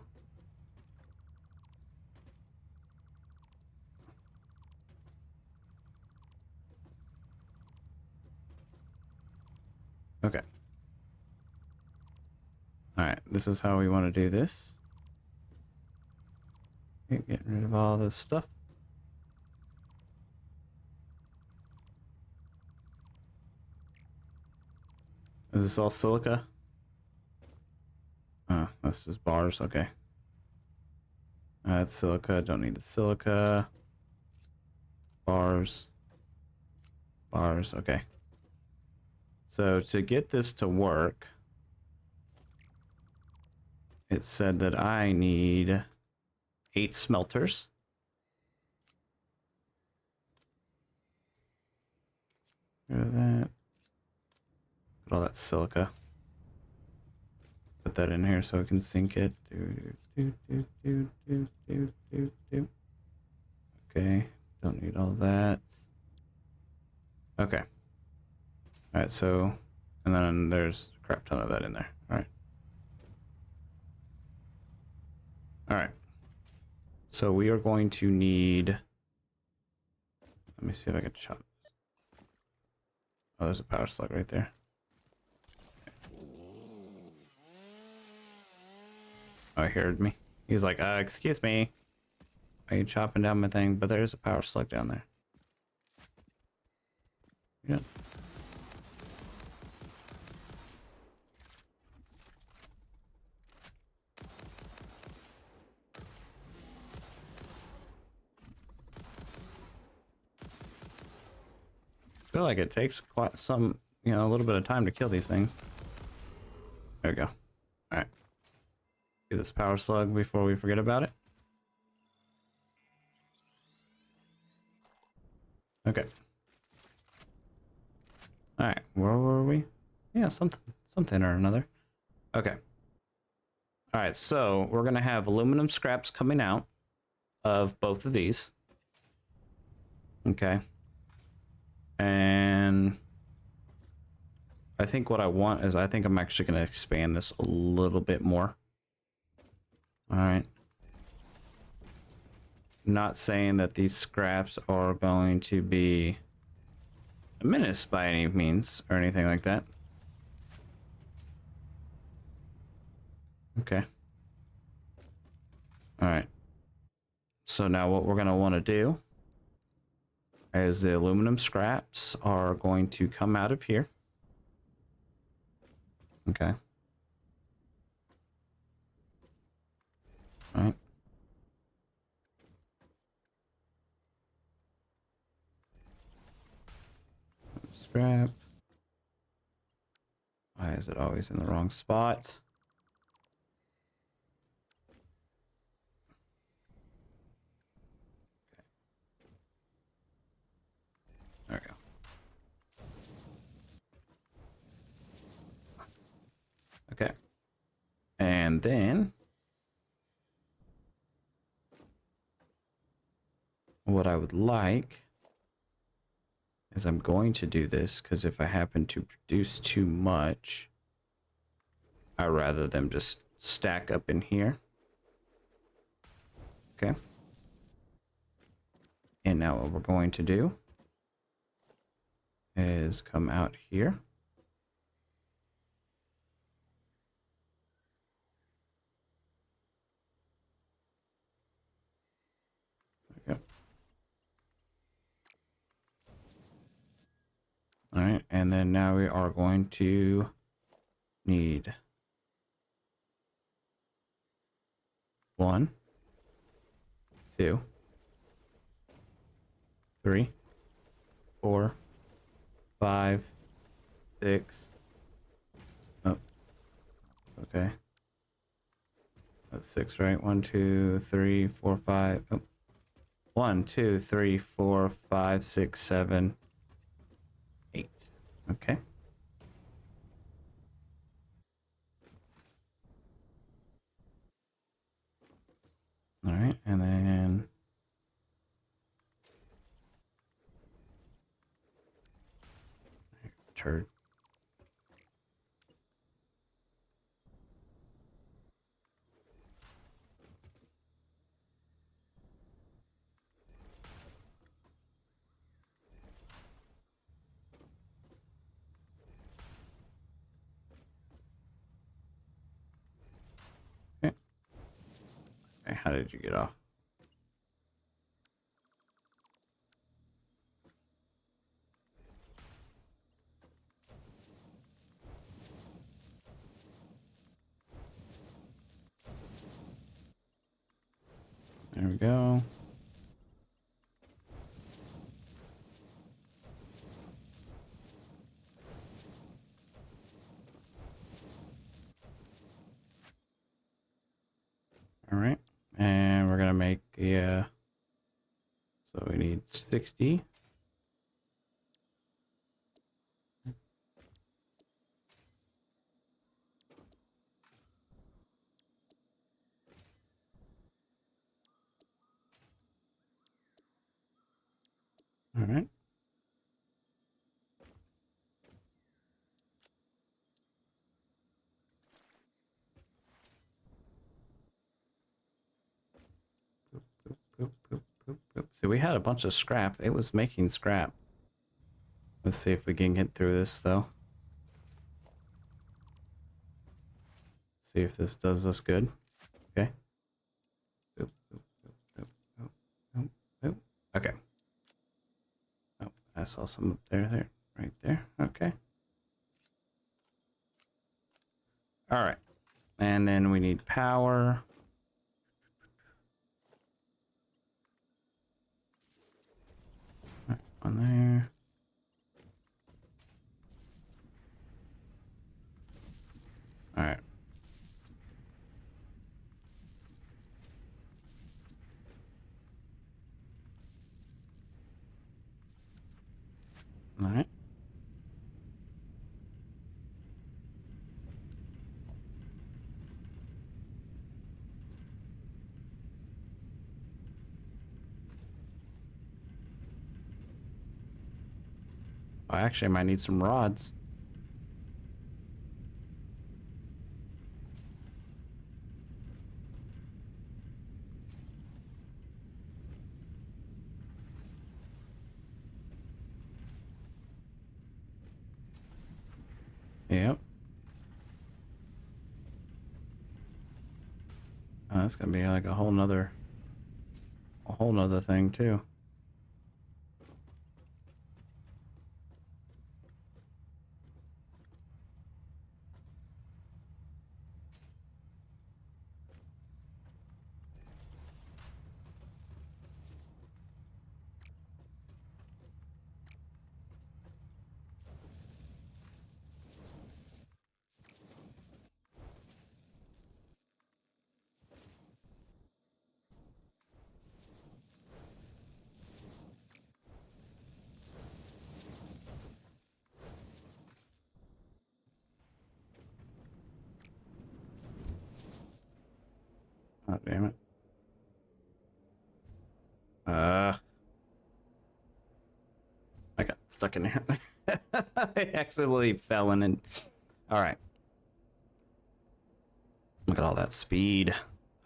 Okay. Alright, this is how we want to do this. Okay, getting rid of all this stuff. Is this all silica? Oh, that's just bars, okay. That's silica, don't need the silica. Bars. Bars, okay. So to get this to work, it said that I need 8 smelters. Rid of that. Put all that silica. Put that in here so we can sink it. Okay, don't need all that. Okay. Alright, so, and then there's a crap ton of that in there. Alright. Alright. So we are going to need, let me see if I can chop. Oh, there's a power slug right there. Oh, he heard me. He's like, excuse me. Are you chopping down my thing? But there's a power slug down there. Yeah. feel like it takes quite some, you know, a little bit of time to kill these things. There we go. All right. Get this power slug before we forget about it. Okay. All right. Where were we? Yeah, something or another. Okay. All right. So we're gonna have aluminum scraps coming out of both of these. Okay. And I think what I want is, I think I'm actually going to expand this a little bit more. All right. Not saying that these scraps are going to be a menace by any means or anything like that. Okay. All right. So now what we're going to want to do is the aluminum scraps are going to come out of here. Okay. All right. Scrap. Why is it always in the wrong spot? There we go. Okay. And then what I would like is, I'm going to do this because if I happen to produce too much, I'd rather them just stack up in here. Okay. And now what we're going to do is come out here. There we go. All right, and then now we are going to need 1, 2, 3, 4, 5, 6. Oh, okay. That's 6, right? 1, 2, 3, 4, 5. Oh. 1, 2, 3, 4, 5, 6, 7, 8. Okay. All right, and then turd. Okay. Okay, how did you get off? There we go. All right, and we're gonna make a. So we need 60. All right. Boop, boop, boop, boop, boop, boop. So we had a bunch of scrap. It was making scrap. Let's see if we can get through this though. See if this does us good. Okay. Boop, boop, boop, boop, boop, boop. Okay. Oh, I saw some up there, right there. Okay. All right. And then we need power. On there. I actually might need some rods. Yep. Oh, that's gonna be like a whole nother thing too. Oh, damn it. I got stuck in there. I accidentally fell in and... Alright. Look at all that speed.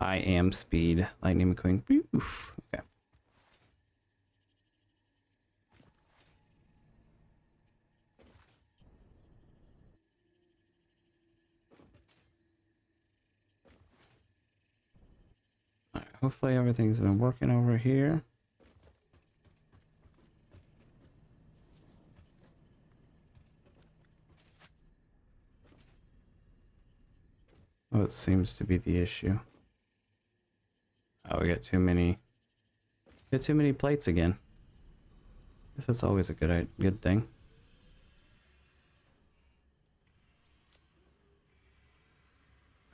I am speed. Lightning McQueen. Oof. Okay. Alright, hopefully everything's been working over here. Oh, it seems to be the issue. Oh, we got too many plates again. Guess that's always a good thing.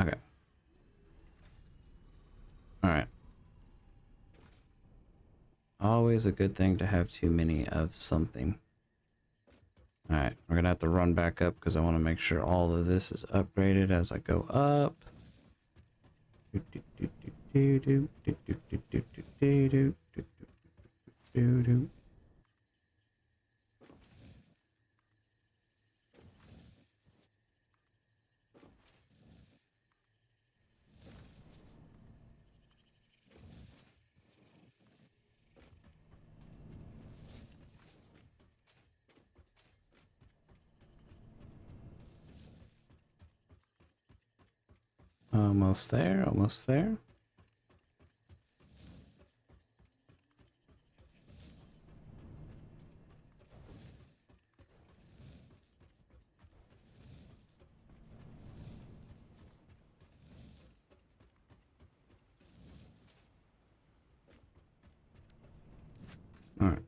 Okay. Alright. Always a good thing to have too many of something. Alright, we're gonna have to run back up because I want to make sure all of this is upgraded as I go up. Almost there, almost there. All right.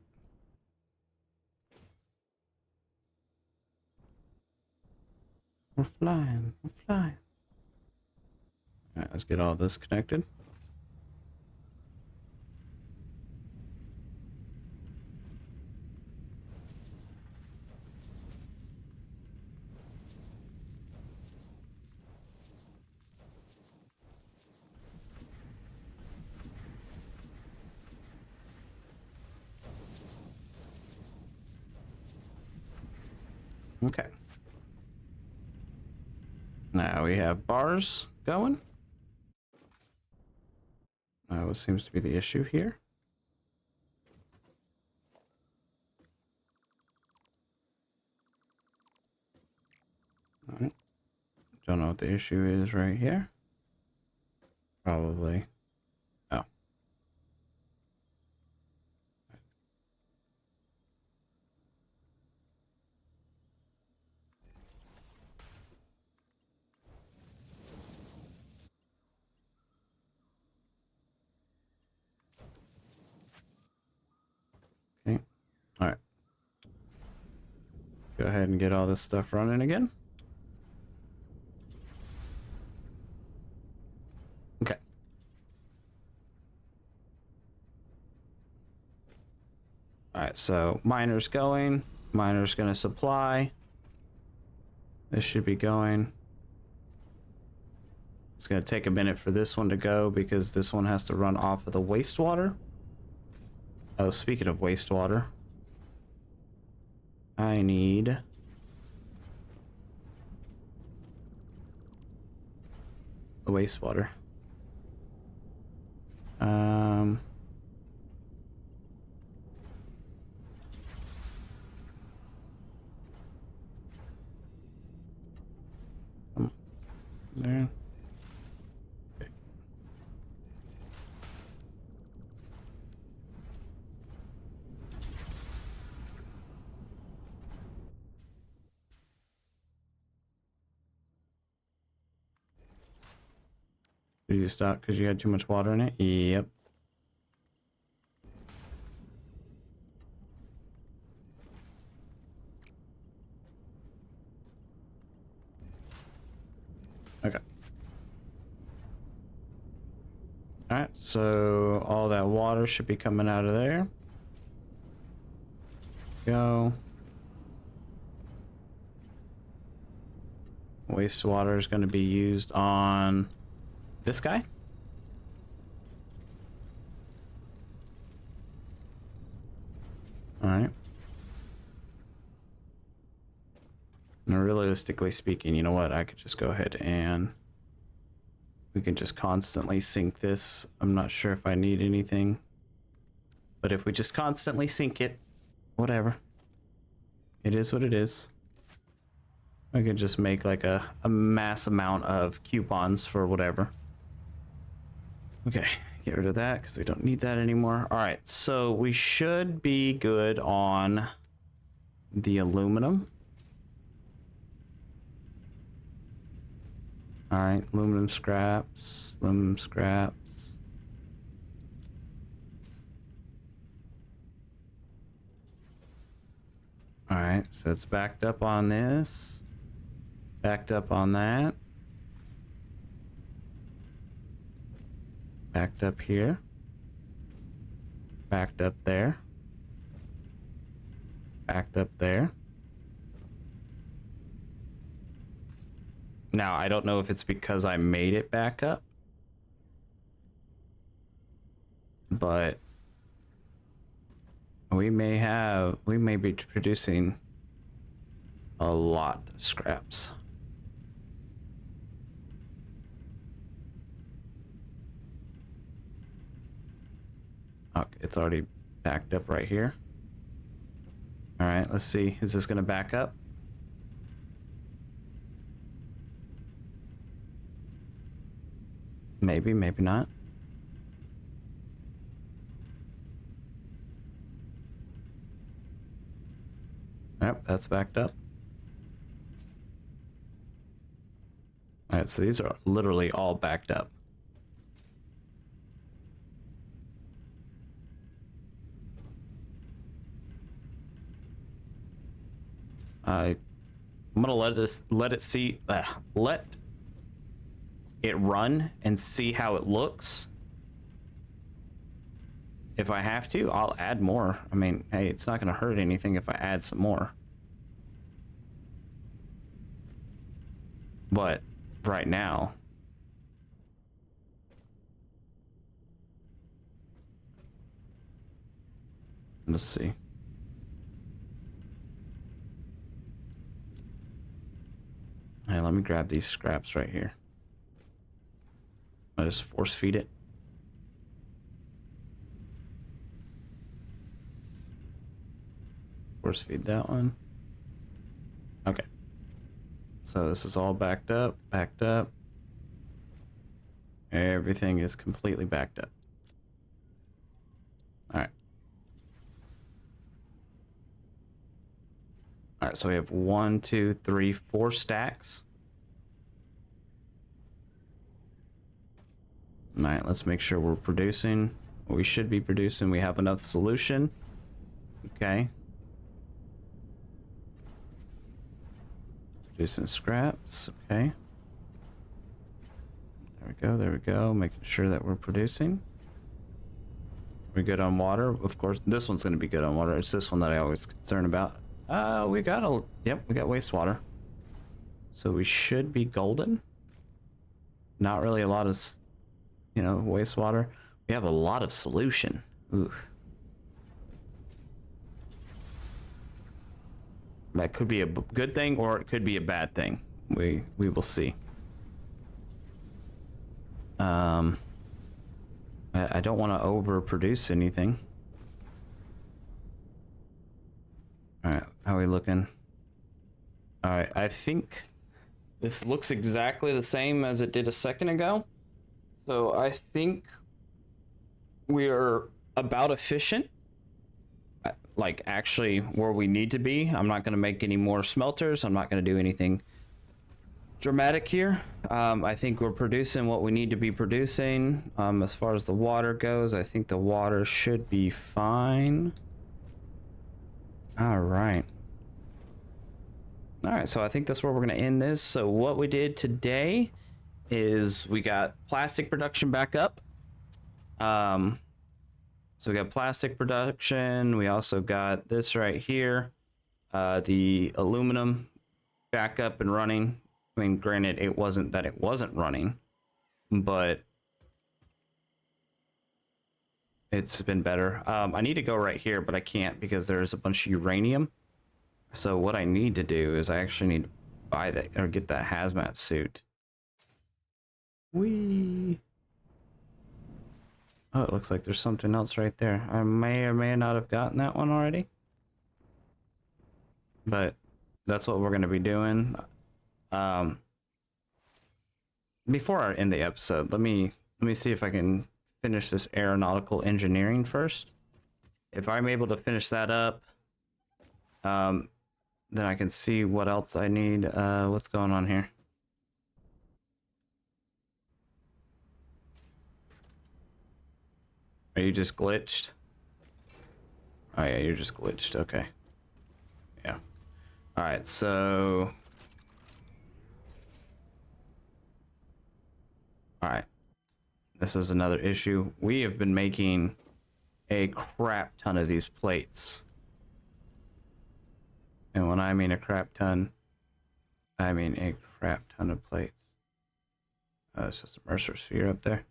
We're flying, we're flying. All right, let's get all this connected. Okay. Now we have bars going. What seems to be the issue here? All right. Don't know what the issue is right here. Probably. Oh. Okay. All right. Go ahead and get all this stuff running again. Okay. All right, so miner's going. Miner's gonna supply. This should be going. It's gonna take a minute for this one to go because this one has to run off of the wastewater. Oh, speaking of wastewater, I need the wastewater. There. Okay. Did you stop because you had too much water in it? Yep. Okay. All right, so all that water should be coming out of there. Go. Wastewater is going to be used on this guy. All right. Now, realistically speaking, you know what? I could just go ahead and we can just constantly sink this. I'm not sure if I need anything, but if we just constantly sink it, whatever. It is what it is. I could just make like a mass amount of coupons for whatever. Okay, get rid of that because we don't need that anymore. All right, so we should be good on the aluminum. All right, aluminum scraps, aluminum scraps. All right, so it's backed up on this, backed up on that, backed up here, backed up there, backed up there. Now, I don't know if it's because I made it back up, but we may be producing a lot of scraps. Okay, it's already backed up right here. All right, let's see. Is this gonna back up? Maybe, maybe not. Yep, that's backed up. All right, so these are literally all backed up. I'm gonna let it run and see how it looks. If I have to, I'll add more. I mean, hey, it's not gonna hurt anything if I add some more. But right now, let's see. Hey, let me grab these scraps right here. I just force feed it. Force feed that one. Okay. So this is all backed up, backed up. Everything is completely backed up. All right. All right, so we have 1, 2, 3, 4 stacks. All right, let's make sure we're producing. We should be producing. We have enough solution. Okay. Producing scraps. Okay. There we go. There we go. Making sure that we're producing. We're good on water. Of course, this one's going to be good on water. It's this one that I always concern about. We got wastewater. So we should be golden. Not really a lot of, wastewater. We have a lot of solution. Ooh. That could be a good thing or it could be a bad thing. We will see. I don't want to overproduce anything. All right, how are we looking? All right, I think this looks exactly the same as it did a second ago. So I think we are about efficient, like actually where we need to be. I'm not going to make any more smelters. I'm not going to do anything dramatic here. I think we're producing what we need to be producing. As far as the water goes, I think the water should be fine. All right. All right, so I think that's where we're going to end this. So what we did today is we got plastic production back up. So we got plastic production. We also got this right here, the aluminum back up and running. I mean, granted, it wasn't that it wasn't running, but it's been better. I need to go right here, but I can't because there's a bunch of uranium. So what I need to do is I actually need to buy that or get that hazmat suit. Whee! Oh, it looks like there's something else right there. I may or may not have gotten that one already. But that's what we're going to be doing. Before I end the episode, let me see if I can finish this aeronautical engineering first. If I'm able to finish that up, then I can see what else I need. What's going on here? Are you just glitched? Oh yeah, you're just glitched. Okay. Yeah. All right, so... All right. This is another issue. We have been making a crap ton of these plates. And when I mean a crap ton, I mean a crap ton of plates. It's just a Mercer sphere up there.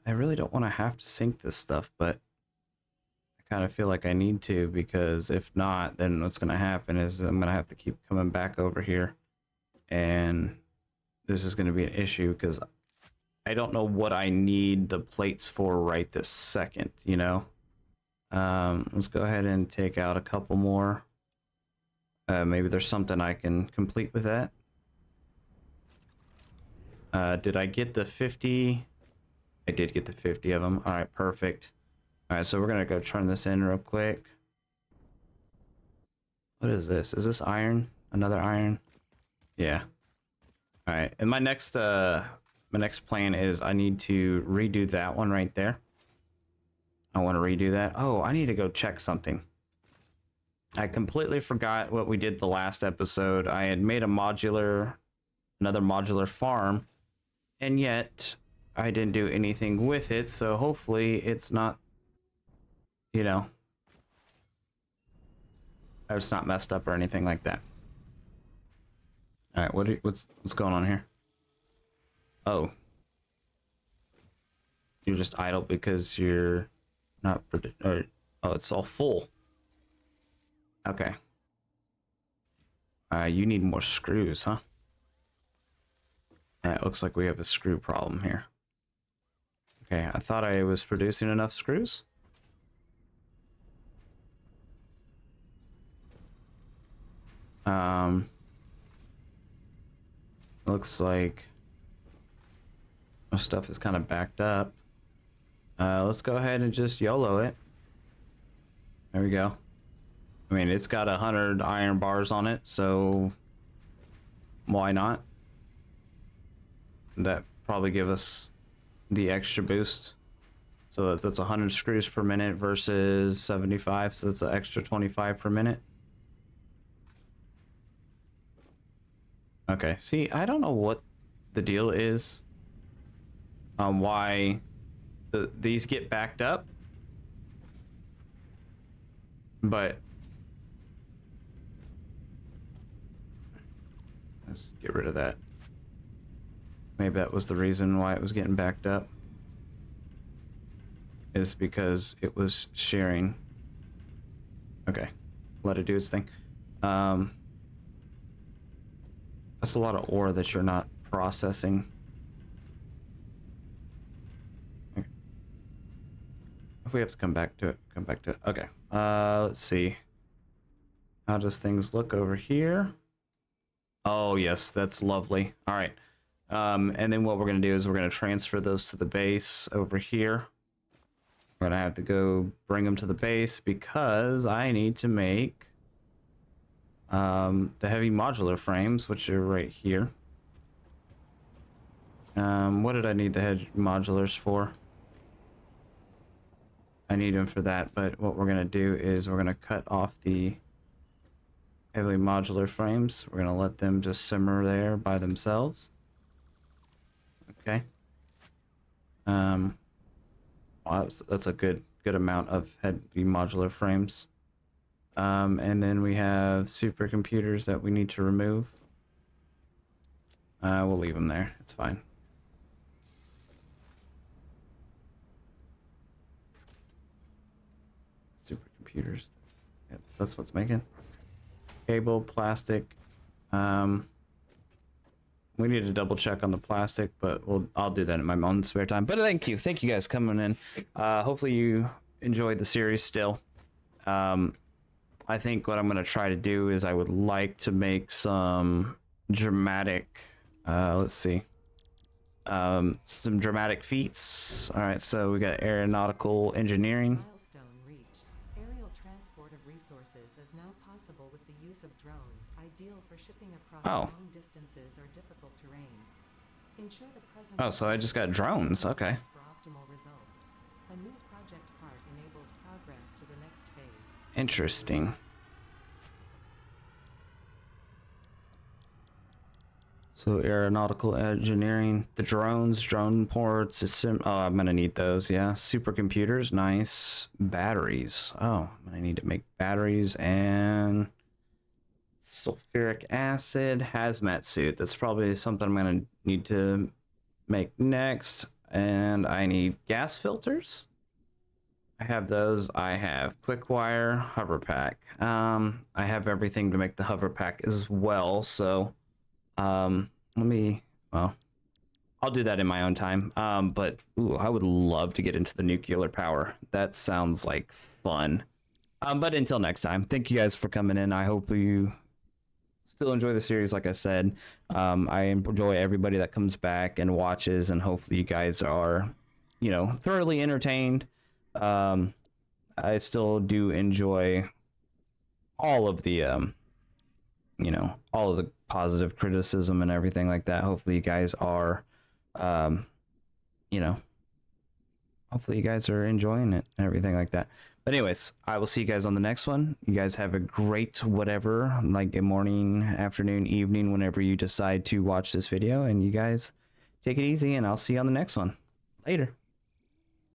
I really don't want to have to sink this stuff, but I kind of feel like I need to, because if not, then what's going to happen is I'm going to have to keep coming back over here. And this is going to be an issue because I don't know what I need the plates for right this second, you know? Let's go ahead and take out a couple more. Maybe there's something I can complete with that. Did I get the 50? I did get the 50 of them. All right, perfect. All right, so we're gonna go turn this in real quick. What is this? Is this iron? Another iron? Yeah. All right, and my next plan is I need to redo that one right there. I want to redo that. Oh, I need to go check something. I completely forgot what we did the last episode. I had made another modular farm, and yet I didn't do anything with it, so hopefully it's not, you know, it's not messed up or anything like that. All right, what's going on here? Oh, you're just idle because you're not oh, it's all full. Okay. You need more screws, huh? It looks like we have a screw problem here. Okay, I thought I was producing enough screws. Looks like my stuff is kind of backed up. Let's go ahead and just YOLO it. There we go. I mean, it's got 100 iron bars on it, so why not? That probably give us the extra boost. So that's 100 screws per minute versus 75, so that's an extra 25 per minute. Okay, see, I don't know what the deal is on why these get backed up, but let's get rid of that. Maybe that was the reason why it was getting backed up. is because it was sharing. Okay, let it do its thing. That's a lot of ore that you're not processing. Okay. If we have to come back to it, come back to it. Okay, let's see. How does things look over here? Oh yes, that's lovely. All right. And then what we're gonna do is we're gonna transfer those to the base over here. We're gonna have to go bring them to the base because I need to make the heavy modular frames, which are right here. What did I need the heavy modulars for? I need them for that, but what we're gonna do is we're gonna cut off the heavily modular frames. We're gonna let them just simmer there by themselves. Okay. Wow, that's a good amount of heavy modular frames. And then we have supercomputers that we need to remove. We'll leave them there. It's fine. Supercomputers. Yeah, that's what's making. Cable, plastic. We need to double check on the plastic, but I'll do that in my own spare time. But thank you guys coming in. Hopefully you enjoyed the series still. I think what I'm gonna try to do is I would like to make some dramatic. Let's see. Some dramatic feats. All right, so we got aeronautical engineering. Ideal for shipping across long distances or difficult terrain. Ensure the presence Oh, so I just got drones. Okay. for optimal results. A new project part enables progress to the next phase. Interesting. So aeronautical engineering, the drones, drone ports. Oh, I'm gonna need those. Yeah, supercomputers, nice. Batteries. Oh, I'm gonna need to make batteries and sulfuric acid, hazmat suit. That's probably something I'm gonna need to make next. And I need gas filters. I have those. I have quick wire, hover pack. I have everything to make the hover pack as well. So, I'll do that in my own time. But ooh, I would love to get into the nuclear power. That sounds like fun. But until next time, thank you guys for coming in. I hope you still enjoy the series. Like I said, I enjoy everybody that comes back and watches, and hopefully you guys are, thoroughly entertained. I still do enjoy all of the, all of the positive criticism and everything like that. Hopefully you guys are, hopefully you guys are enjoying it and everything like that. But anyways, I will see you guys on the next one. You guys have a great whatever, like a morning, afternoon, evening, whenever you decide to watch this video. And you guys take it easy, and I'll see you on the next one. Later.